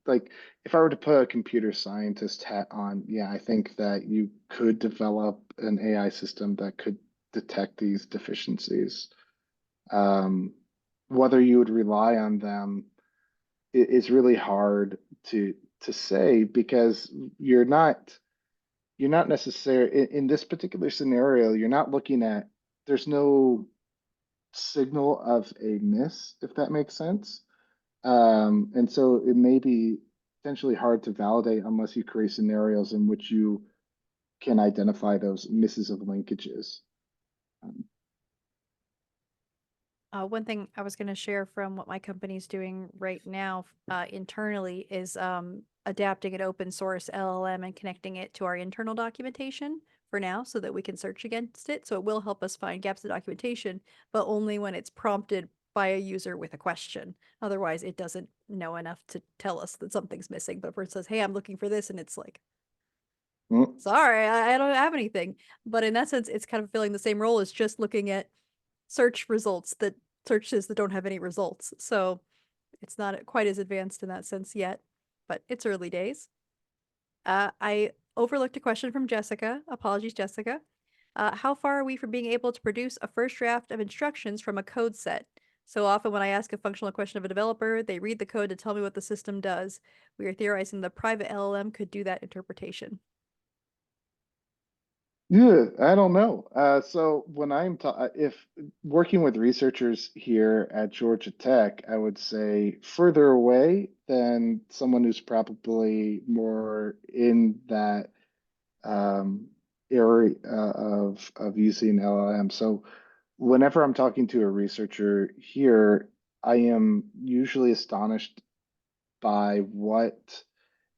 like if I were to put a computer scientist hat on, yeah, I think that you could develop an AI system that could detect these deficiencies. Um, Whether you would rely on them is really hard to say because you're not necessarily in this particular scenario, you're not looking at there's no signal of a miss, if that makes sense. And so it may be potentially hard to validate unless you create scenarios in which you can identify those misses of linkages. Um, One thing I was going to share from what my company's doing right now internally is adapting an open source LLM and connecting it to our internal documentation for now so that we can search against it. So it will help us find gaps in documentation, but only when it's prompted by a user with a question. Otherwise, it doesn't know enough to tell us that something's missing. But if it says, hey, I'm looking for this, and it's like, mm, sorry, I don't have anything. But in that sense, it's kind of filling the same role as just looking at search results that searches that don't have any results. So it's not quite as advanced in that sense yet, but it's early days. I overlooked a question from Jessica. Apologies, Jessica. How far are we from being able to produce a first draft of instructions from a code set? So often when I ask a functional question of a developer, they read the code to tell me what the system does. We are theorizing the private LLM could do that interpretation. Yeah, I don't know. So when if working with researchers here at Georgia Tech, I would say further away than someone who's probably more in that area of using LLM. So whenever I'm talking to a researcher here, I am usually astonished by what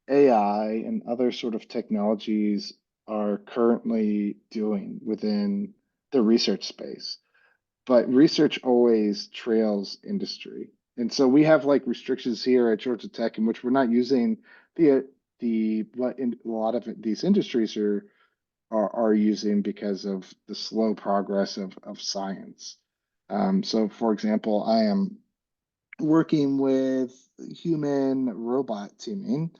AI and other sort of technologies are currently doing within the research space. But research always trails industry. And so we have like restrictions here at Georgia Tech in which we're not using the what in a lot of these industries are using because of the slow progress of science. So for example, I am working with human robot teaming.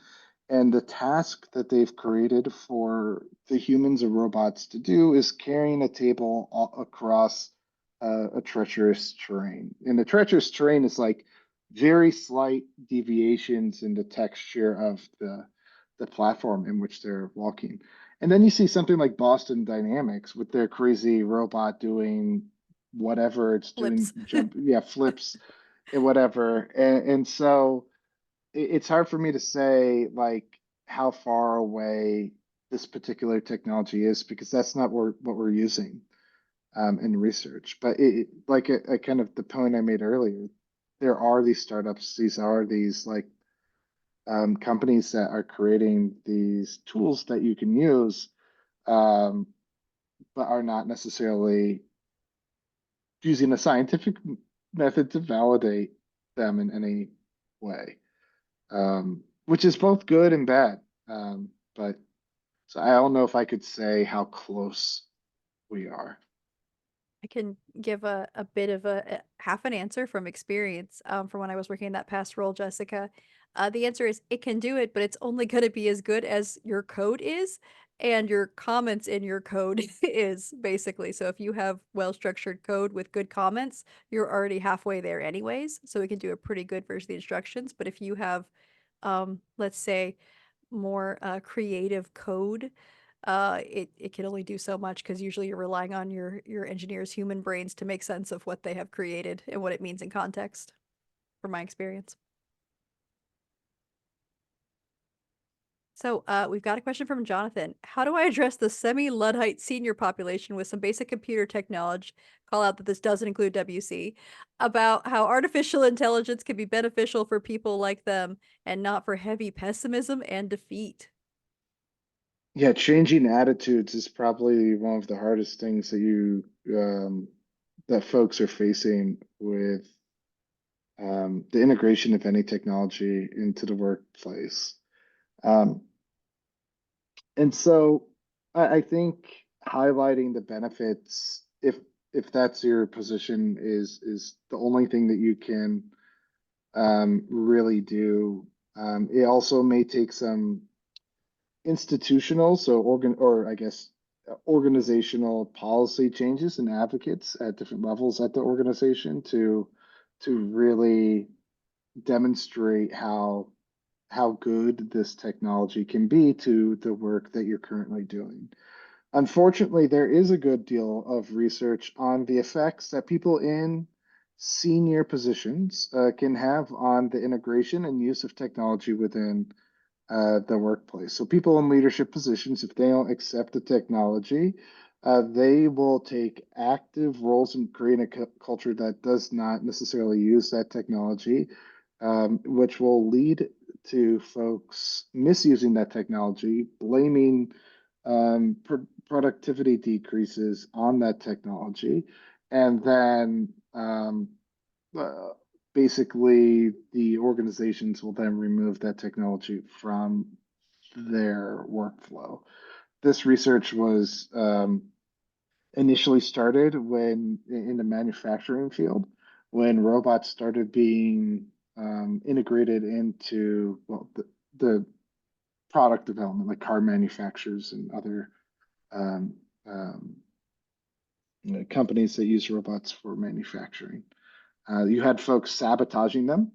And the task that they've created for the humans and robots to do is carrying a table across a treacherous terrain. And the treacherous terrain is like very slight deviations in the texture of the platform in which they're walking. And then you see something like Boston Dynamics with their crazy robot doing whatever it's doing, Flips. flips. whatever. And so it's hard for me to say like how far away this particular technology is because that's not what we're using in research. But like a kind of the point I made earlier, there are these startups, these are these like companies that are creating these tools that you can use, but are not necessarily using a scientific method to validate them in any way, which is both good and bad. But so I don't know if I could say how close we are. I can give a bit of a half an answer from experience from when I was working in that past role, Jessica. The answer is it can do it, but it's only going to be as good as your code is and your comments in your code is basically. So if you have well-structured code with good comments, you're already halfway there anyways. So it can do a pretty good version of the instructions. But if you have, let's say, more creative code, it can only do so much because usually you're relying on your engineers' human brains to make sense of what they have created and what it means in context, from my experience. So we've got a question from Jonathan. How do I address the semi-Luddite senior population with some basic computer technology, call out that this doesn't include WC, about how artificial intelligence can be beneficial for people like them and not for heavy pessimism and defeat? Yeah, changing attitudes is probably one of the hardest things that that folks are facing with the integration of any technology into the workplace. Um, and so I think highlighting the benefits, if that's your position, is the only thing that you can really do. It also may take some institutional, so or I guess organizational policy changes and advocates at different levels at the organization to really demonstrate how good this technology can be to the work that you're currently doing. Unfortunately, there is a good deal of research on the effects that people in senior positions can have on the integration and use of technology within the workplace. So people in leadership positions, if they don't accept the technology, they will take active roles in creating a culture that does not necessarily use that technology, which will lead to folks misusing that technology, blaming productivity decreases on that technology, and then uh, basically the organizations will then remove that technology from their workflow. This research was initially started when in the manufacturing field, when robots started being integrated into the product development, like car manufacturers and other um, um, companies that use robots for manufacturing. You had folks sabotaging them.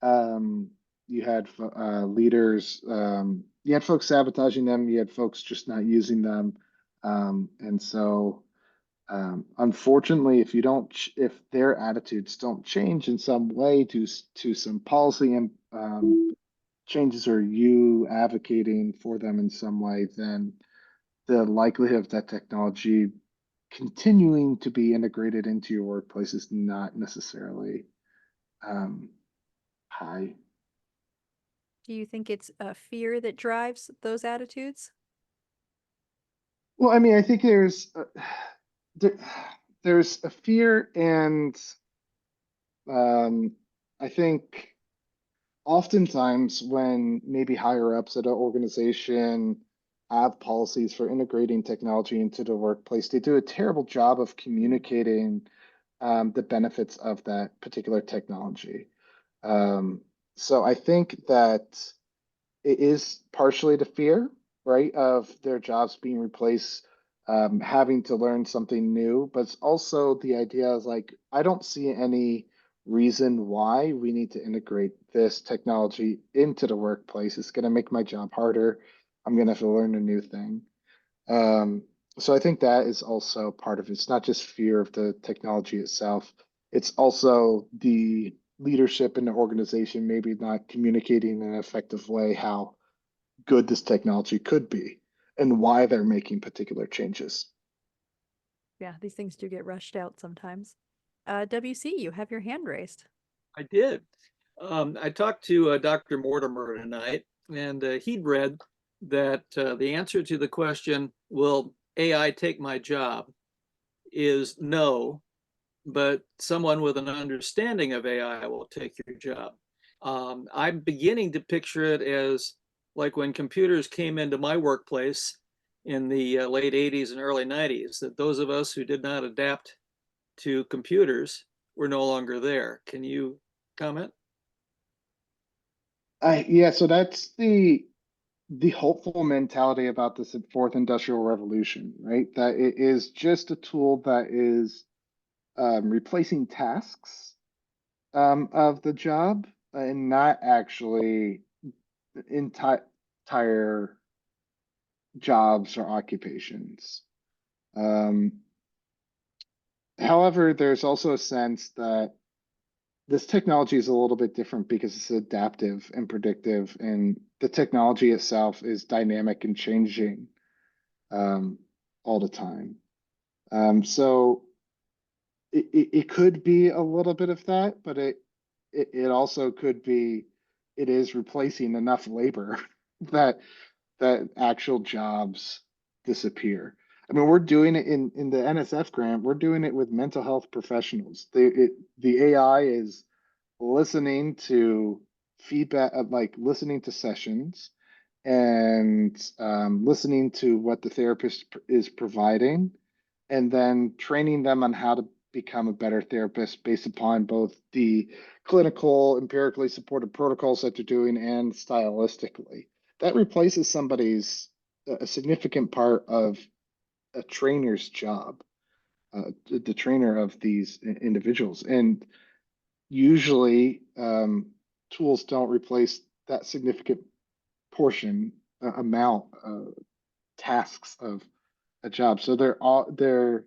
Um, you had leaders. You had folks sabotaging them. You had folks just not using them. And so, unfortunately, if you don't, if their attitudes don't change in some way to some policy and changes, or you advocating for them in some way, then the likelihood of that technology continuing to be integrated into your workplace is not necessarily high. Do you think it's fear that drives those attitudes? Well, I mean, I think there, there's a fear, and I think oftentimes when maybe higher ups at an organization have policies for integrating technology into the workplace, they do a terrible job of communicating the benefits of that particular technology. So I think that it is partially the fear, right, of their jobs being replaced, having to learn something new, but it's also the idea of like, I don't see any reason why we need to integrate this technology into the workplace. It's going to make my job harder. I'm going to have to learn a new thing. So I think that is also part of it. It's not just fear of the technology itself. It's also the leadership in the organization maybe not communicating in an effective way how good this technology could be and why they're making particular changes. Yeah, these things do get rushed out sometimes. WC, you have your hand raised. I did. I talked to Dr. Mortimer tonight, and he'd read that the answer to the question, will AI take my job, is no, but someone with an understanding of AI will take your job. I'm beginning to picture it as like when computers came into my workplace in the late 80s and early 90s, that those of us who did not adapt to computers were no longer there. Can you comment? Yeah, so that's the hopeful mentality about this fourth industrial revolution, right? That it is just a tool that is replacing tasks of the job and not actually entire jobs or occupations. However, there's also a sense that this technology is a little bit different because it's adaptive and predictive, and the technology itself is dynamic and changing all the time. So it could be a little bit of that, but it also could be it is replacing enough labor that actual jobs disappear. I mean, we're doing it in the NSF grant. We're doing it with mental health professionals. The AI is listening to feedback, like listening to sessions and listening to what the therapist is providing, and then training them on how to become a better therapist based upon both the clinical, empirically supported protocols that they're doing and stylistically. That replaces somebody's a significant part of a trainer's job, the trainer of these individuals. And usually, tools don't replace that significant portion, amount, tasks of a job. So there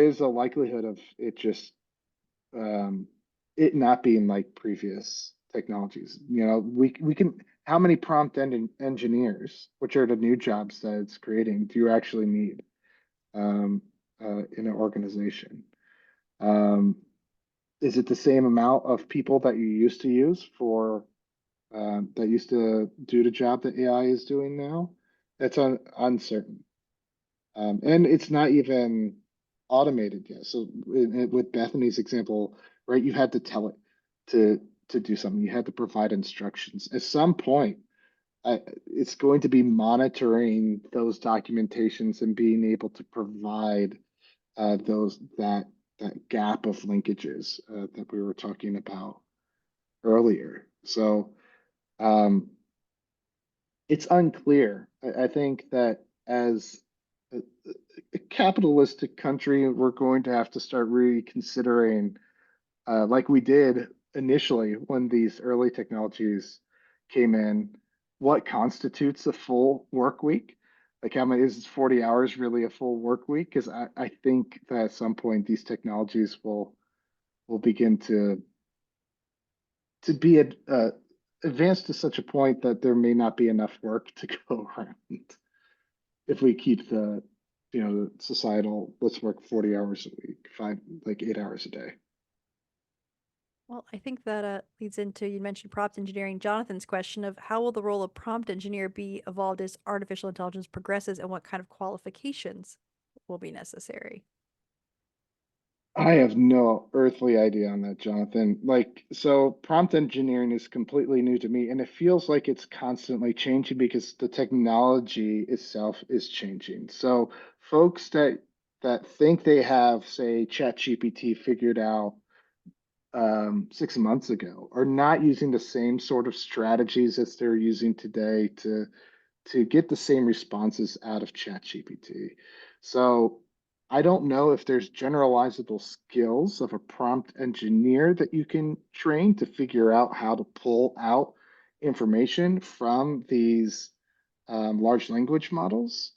is a likelihood of it just it not being like previous technologies. You know, we can, how many prompt engineers, which are the new jobs that it's creating, do you actually need in an organization? Is it the same amount of people that you used to use for that used to do the job that AI is doing now? That's uncertain. And it's not even automated yet. So with Bethany's example, right, you had to tell it to do something. You had to provide instructions. At some point, it's going to be monitoring those documentations and being able to provide that gap of linkages that we were talking about earlier. So it's unclear. I think that as a capitalistic country, we're going to have to start reconsidering, like we did initially when these early technologies came in, what constitutes a full work week? Like how many is 40 hours really a full work week? Because I think that at some point these technologies will begin to be advanced to such a point that there may not be enough work to go around if we keep the societal, let's work 40 hours a week, 8 hours a day. Well, I think that leads into, you mentioned prompt engineering, Jonathan's question of how will the role of prompt engineer be evolved as artificial intelligence progresses, and what kind of qualifications will be necessary? I have no earthly idea on that, Jonathan. So prompt engineering is completely new to me, and it feels like it's constantly changing because the technology itself is changing. So folks that think they have, say, ChatGPT figured out 6 months ago are not using the same sort of strategies as they're using today to get the same responses out of ChatGPT. So I don't know if there's generalizable skills of a prompt engineer that you can train to figure out how to pull out information from these large language models.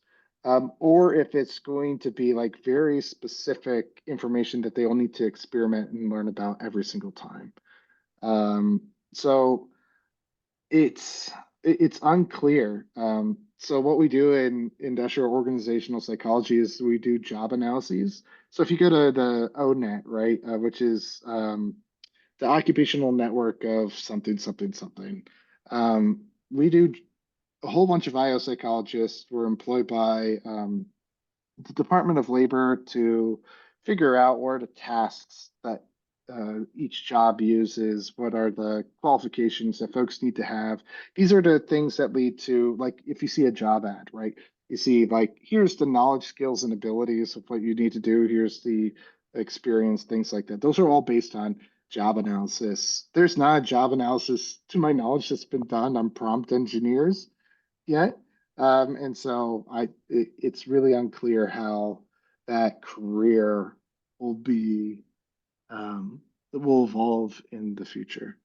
or if it's going to be like very specific information that they all need to experiment and learn about every single time. So it's unclear. So what we do in industrial organizational psychology is we do job analyses. So if you go to the ONET, right, which is the occupational network of something, something, something, we do a whole bunch of IO psychologists were employed by the Department of Labor to figure out what are the tasks that each job uses, what are the qualifications that folks need to have. These are the things that lead to, like, if you see a job ad, right? You see, like, here's the knowledge, skills, and abilities of what you need to do. Here's the experience, things like that. Those are all based on job analysis. There's not a job analysis, to my knowledge, that's been done on prompt engineers yet. And so it's really unclear how that career will be will evolve in the future.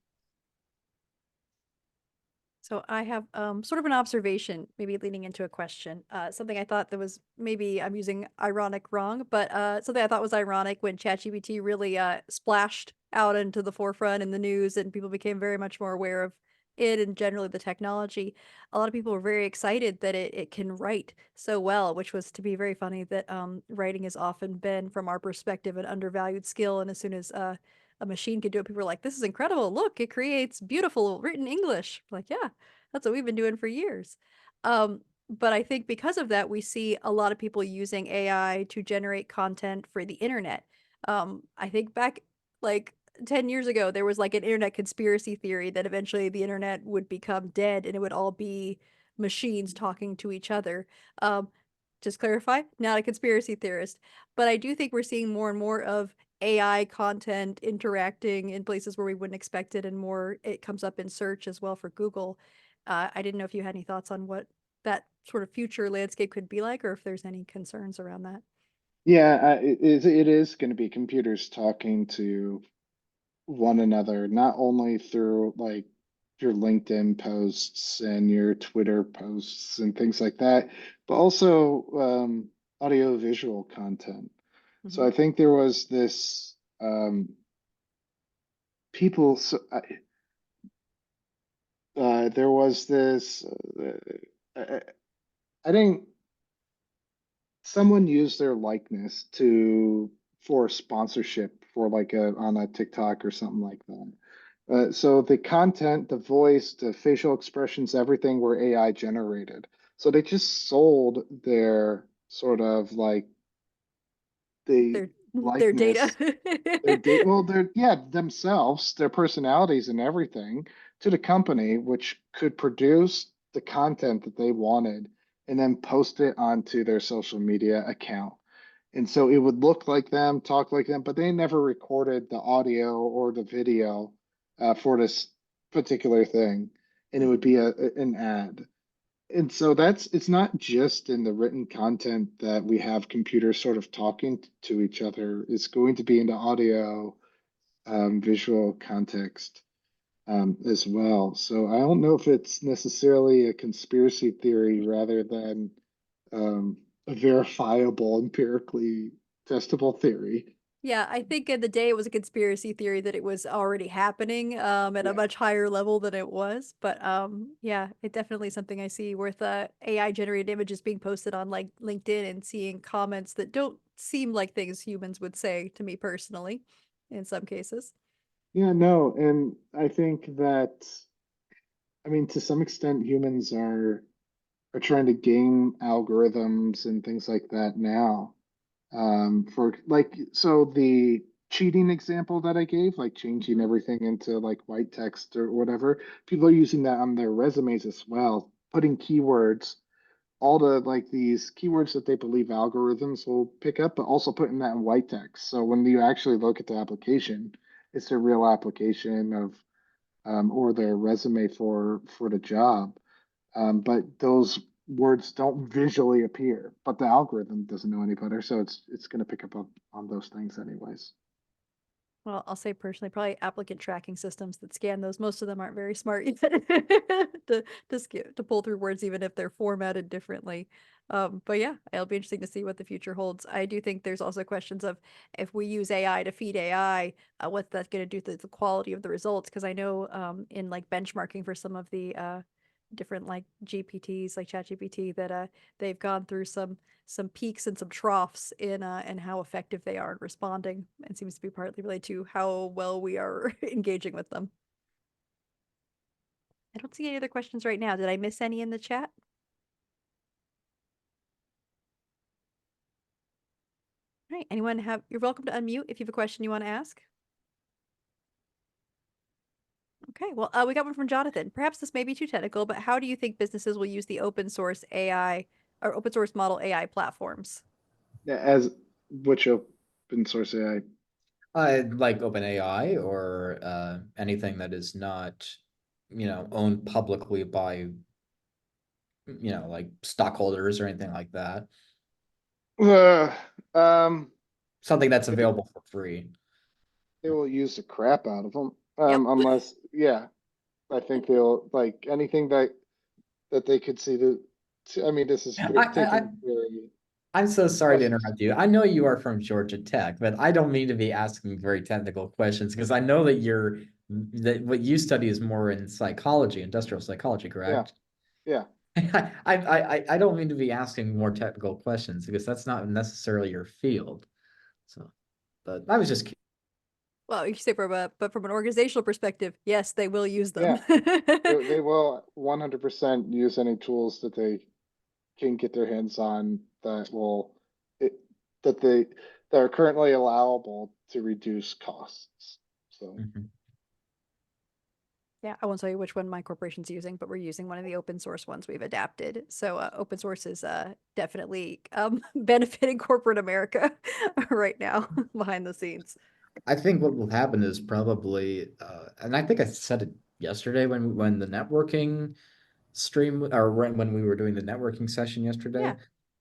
So I have sort of an observation, maybe leading into a question. Something I thought that was, maybe I'm using ironic wrong, but something I thought was ironic when ChatGPT really splashed out into the forefront in the news and people became very much more aware of it and generally the technology. A lot of people were very excited that it can write so well, which was to be very funny that writing has often been, from our perspective, an undervalued skill. And as soon as a machine could do it, people were like, this is incredible. Look, it creates beautiful written English. Like, yeah, that's what we've been doing for years. But I think because of that, we see a lot of people using AI to generate content for the internet. I think back like 10 years ago, there was like an internet conspiracy theory that eventually the internet would become dead and it would all be machines talking to each other. Just clarify, not a conspiracy theorist, but I do think we're seeing more and more of AI content interacting in places where we wouldn't expect it, and more it comes up in search as well for Google. I didn't know if you had any thoughts on what that sort of future landscape could be like, or if there's any concerns around that. Yeah, it is going to be computers talking to one another, not only through like your LinkedIn posts and your Twitter posts and things like that, but also audio visual content. So I think there was this people. So there was this. I think someone used their likeness to for sponsorship for like a on a TikTok or something like that. So the content, the voice, the facial expressions, everything were AI generated. So they just sold their sort of like the Their data. likeness, their date, well, their yeah, themselves, their personalities and everything to the company, which could produce the content that they wanted and then post it onto their social media account. And so it would look like them, talk like them, but they never recorded the audio or the video for this particular thing. And it would be an ad. And so that's it's not just in the written content that we have computers sort of talking to each other. It's going to be in the audio, visual context as well. So I don't know if it's necessarily a conspiracy theory rather than a verifiable, empirically testable theory. Yeah, I think in the day it was a conspiracy theory that it was already happening at a Yeah. much higher level than it was. But yeah, it definitely something I see with AI generated images being posted on like LinkedIn and seeing comments that don't seem like things humans would say to me personally in some cases. Yeah, no, and I think that I mean to some extent humans are trying to game algorithms and things like that now. For like, so the cheating example that I gave, like changing everything into like white text or whatever, people are using that on their resumes as well, putting keywords, all the like these keywords that they believe algorithms will pick up, but also putting that in white text. So when you actually look at the application, it's a real application of or their resume for the job. But those words don't visually appear, but the algorithm doesn't know any better, so it's going to pick up on those things anyways. Well, I'll say personally, probably applicant tracking systems that scan those. Most of them aren't very smart yet to pull through words, even if they're formatted differently. But yeah, it'll be interesting to see what the future holds. I do think there's also questions of if we use AI to feed AI, what's that going to do to the quality of the results? Because I know in like benchmarking for some of the different like GPTs, like ChatGPT, that they've gone through some peaks and some troughs in and how effective they are in responding, and seems to be partly related to how well we are engaging with them. I don't see any other questions right now. Did I miss any in the chat? All right, anyone have, you're welcome to unmute if you have a question you want to ask. Okay, well, we got one from Jonathan. Perhaps this may be too technical, but how do you think businesses will use the open source AI or open source model AI platforms? Yeah, as which open source AI? Like OpenAI or anything that is not, owned publicly by, like stockholders or anything like that. Uh, um, Something that's I think available for free. they will use the crap out of them. Yep. Unless, yeah, I think they'll like anything that they could see I mean, this is taking very. I'm so sorry to Questions. interrupt you. I know you are from Georgia Tech, but I don't mean to be asking very technical questions because I know that what you study is more in psychology, industrial psychology, correct? Yeah. I don't mean to be asking more technical questions because that's not necessarily your field. So, but I was just curious. Well, you say but from an organizational perspective, yes, they will use them. They will 100% use any tools that they can get their hands on it, that they that are currently allowable to reduce costs. So Mhm. Yeah, I won't tell you which one my corporation's using, but we're using one of the open source ones we've adapted. So open source is definitely benefiting corporate America right now behind the scenes. I think what will happen is probably, and I think I said it yesterday when the networking stream or when we were doing the networking session yesterday.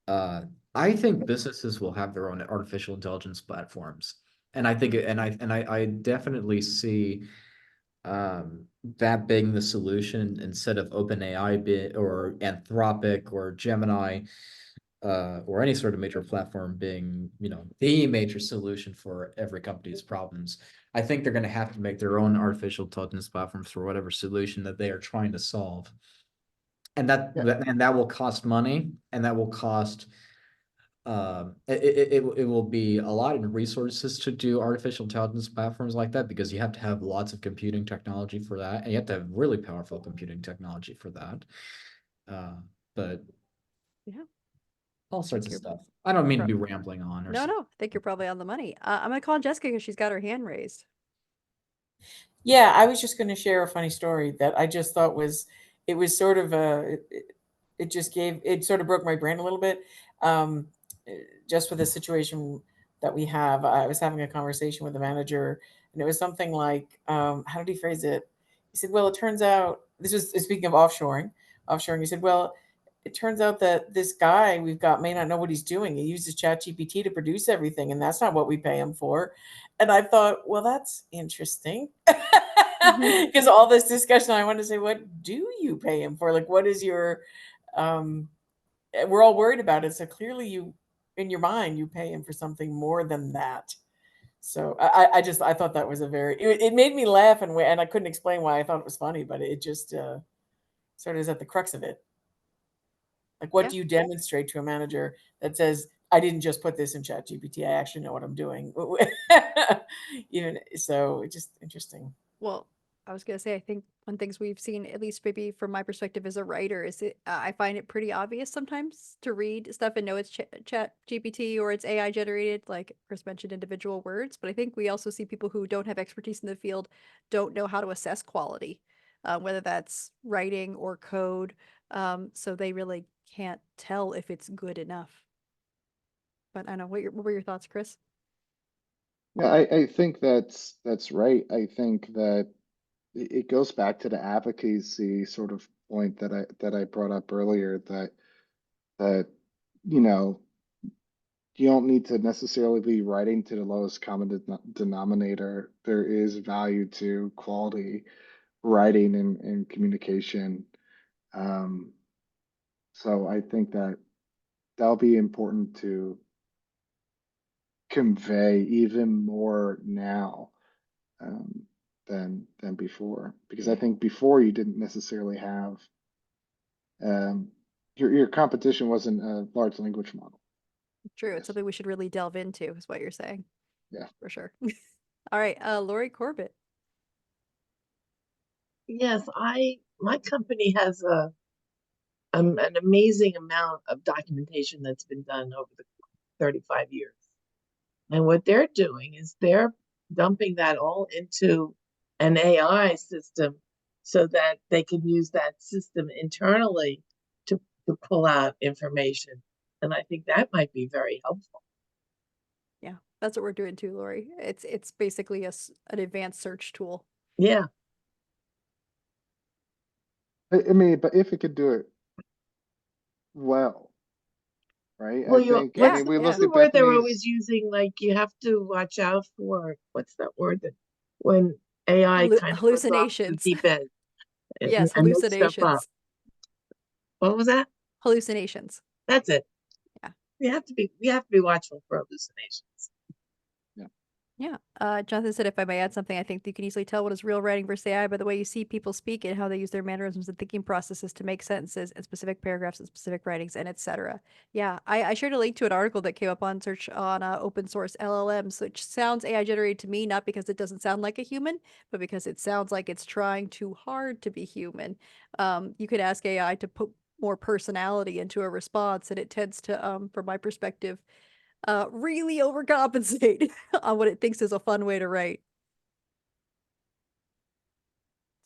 Yeah. I think businesses will have their own artificial intelligence platforms, and I think I definitely see that being the solution instead of OpenAI or Anthropic or Gemini or any sort of major platform being, the major solution for every company's problems. I think they're going to have to make their own artificial intelligence platforms for whatever solution that they are trying to solve. And that will cost money, and that will cost it will be a lot in resources to do artificial intelligence platforms like that because you have to have lots of computing technology for that, and you have to have really powerful computing technology for that. But Yeah. all sorts of you're stuff. I don't mean to be rambling on or No, something. I think you're probably on the money. I'm gonna call Jessica because she's got her hand raised. Yeah, I was just going to share a funny story that I just thought was, it was sort of it sort of broke my brain a little bit. Um, just with the situation that we have, I was having a conversation with the manager, and it was something like, how did he phrase it? He said, "Well, it turns out," this was speaking of offshoring. He said, "Well, it turns out that this guy we've got may not know what he's doing. He uses ChatGPT to produce everything, and that's not what we pay him for." And I thought, well, that's interesting. Because all this discussion, I want to say, what do you pay him for? Like, what is your, we're all worried about it. So clearly you, in your mind, you pay him for something more than that. So I thought that was it made me laugh and I couldn't explain why I thought it was funny, but it just sort of is at the crux of it. Like, what Yeah. do you demonstrate to a manager that says, I didn't just put this in Chat GPT, I actually know what I'm doing. Even so, it's just interesting. Well, I was gonna say, I think one things we've seen, at least maybe from my perspective as a writer, is I find it pretty obvious sometimes to read stuff and know it's Chat GPT or it's AI generated, like Chris mentioned, individual words. But I think we also see people who don't have expertise in the field don't know how to assess quality, whether that's writing or code. So they really can't tell if it's good enough. But I don't know, what were your thoughts, Chris? yeah, I think that's right. I think that it goes back to the advocacy sort of point that I brought up earlier that you know you don't need to necessarily be writing to the lowest common denominator. There is value to quality writing and communication. So I think that that'll be important to convey even more now than before, because I think before you didn't necessarily have your competition wasn't a large language model. True. It's Yes. something we should really delve into, is what you're saying. Yeah. For sure. All right, Lori Corbett. Yes, my company has an amazing amount of documentation that's been done over the 35 years. And what they're doing is they're dumping that all into an AI system so that they can use that system internally to pull out information. And I think that might be very helpful. Yeah, that's what we're doing too, Lori. It's basically an advanced search tool. Yeah. I mean, but if it could do it well, right? Well, I think, I Yeah, mean, we what's look the at word they're Bethany's. always using? Like you have to watch out for, what's that word that when AI kind of goes off the Hallucinations. deep end Yes, and makes stuff up. hallucinations. What was that? Hallucinations. That's it. Yeah. We have to be watchful for hallucinations. Yeah. Jonathan said, if I may add something, I think you can easily tell what is real writing versus AI by the way you see people speak and how they use their mannerisms and thinking processes to make sentences and specific paragraphs and specific writings and etc. Yeah, I shared a link to an article that came up on search on open source LLMs, which sounds AI generated to me, not because it doesn't sound like a human, but because it sounds like it's trying too hard to be human. You could ask AI to put more personality into a response, and it tends to, from my perspective, really overcompensate on what it thinks is a fun way to write.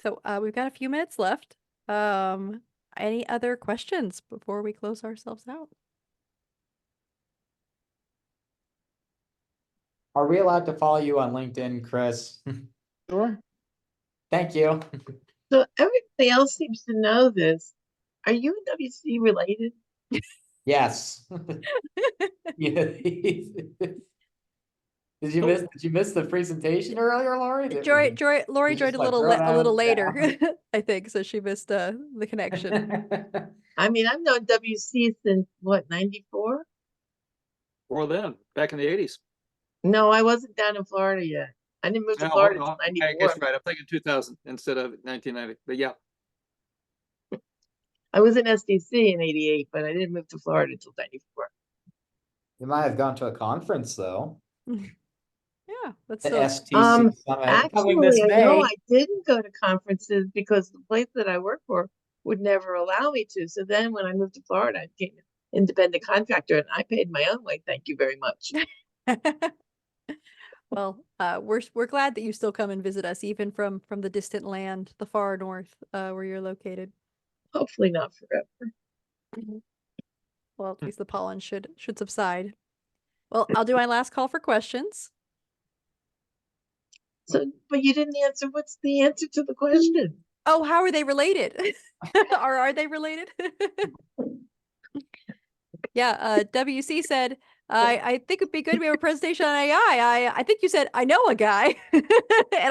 So we've got a few minutes left. Any other questions before we close ourselves out? Are we allowed to follow you on LinkedIn, Chris? Sure. Thank you. So everybody else seems to know this. Are you and WC related? Yes. Yeah. Did you miss the presentation earlier, Laurie? Lori You just, joined like, throw a little those later, down. I think, so she missed the connection. I mean, I've known WC since what, 94? Or then, back in the 80s. No, I wasn't down in Florida yet. I didn't move to No, Florida no, until I 94. guess right. I'm thinking 2000 instead of 1990. But yeah, I was in SDC in 88, but I didn't move to Florida until 94. You might have gone to a conference though. Yeah, that's The so. STC Summit coming this Actually, I know May. I didn't go to conferences because the place that I work for would never allow me to. So then when I moved to Florida, I became an independent contractor and I paid my own way. Thank you very much. Well, we're glad that you still come and visit us, even from the distant land, the far north, where you're located. Hopefully not forever. Well, at least the pollen should subside. Well, I'll do my last call for questions. So, but you didn't answer. What's the answer to the question? Oh, how are they related? Or are they related? Yeah, WC said, I think it'd be good we have a presentation on AI. I think you said, I know a guy, and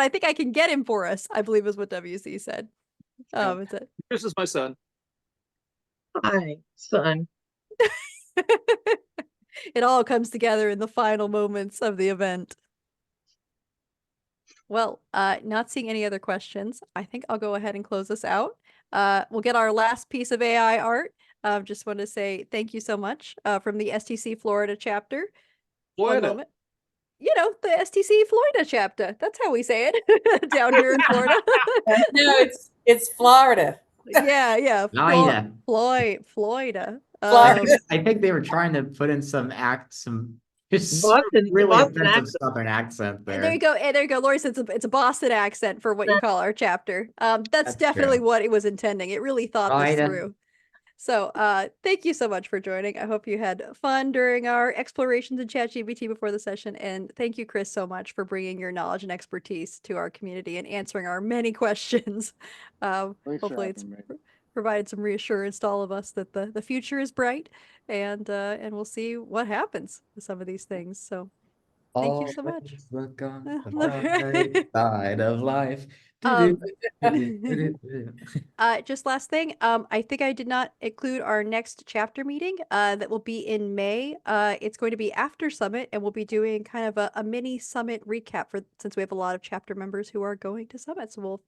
I think I can get him for us, I believe is what WC said. It's a this is my son. Hi, son. it all comes together in the final moments of the event. Well, not seeing any other questions, I think I'll go ahead and close this out. We'll get our last piece of AI art. Just want to say thank you so much from the STC Florida chapter. One Florida. moment. You know, the STC Florida chapter. That's how we say it down here in Florida. No, it's Florida. Yeah. Florida. Florida. I think they were trying to put in some Boston, really Boston offensive accent. Southern accent there. There you go. There you go. Lori says it's a Boston accent for what you call our chapter. That's definitely true. what it was intending. It really thought this Florida. through. So thank you so much for joining. I hope you had fun during our explorations in ChatGPT before the session. And thank you, Chris, so much for bringing your knowledge and expertise to our community and answering our many questions. Thanks for Hopefully it's having me. provided some reassurance to all of us that the future is bright, and we'll see what happens with some of these things. So thank you so much. Always look on the bright side of life. Um, Do-do-do-do-do-do-do. Just last thing, I think I did not include our next chapter meeting, that will be in May. It's going to be after Summit, and we'll be doing kind of a mini Summit recap since we have a lot of chapter members who are going to Summit. So we'll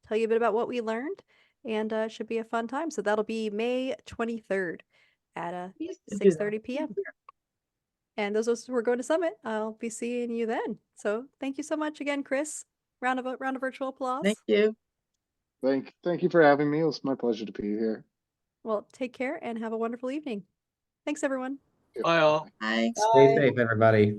tell you a bit about what we learned, and it should be a fun time. So that'll be May 23rd at We used to do that 6:30 p.m. And those of us who are going to Summit, I'll be seeing you then. So thank you so much again, Chris. Round of virtual applause. Thank you. Thank you for having me. It was my pleasure to be here. Well, take care and have a wonderful evening. Thanks, everyone. Yep. Bye all. Bye. Stay safe, everybody.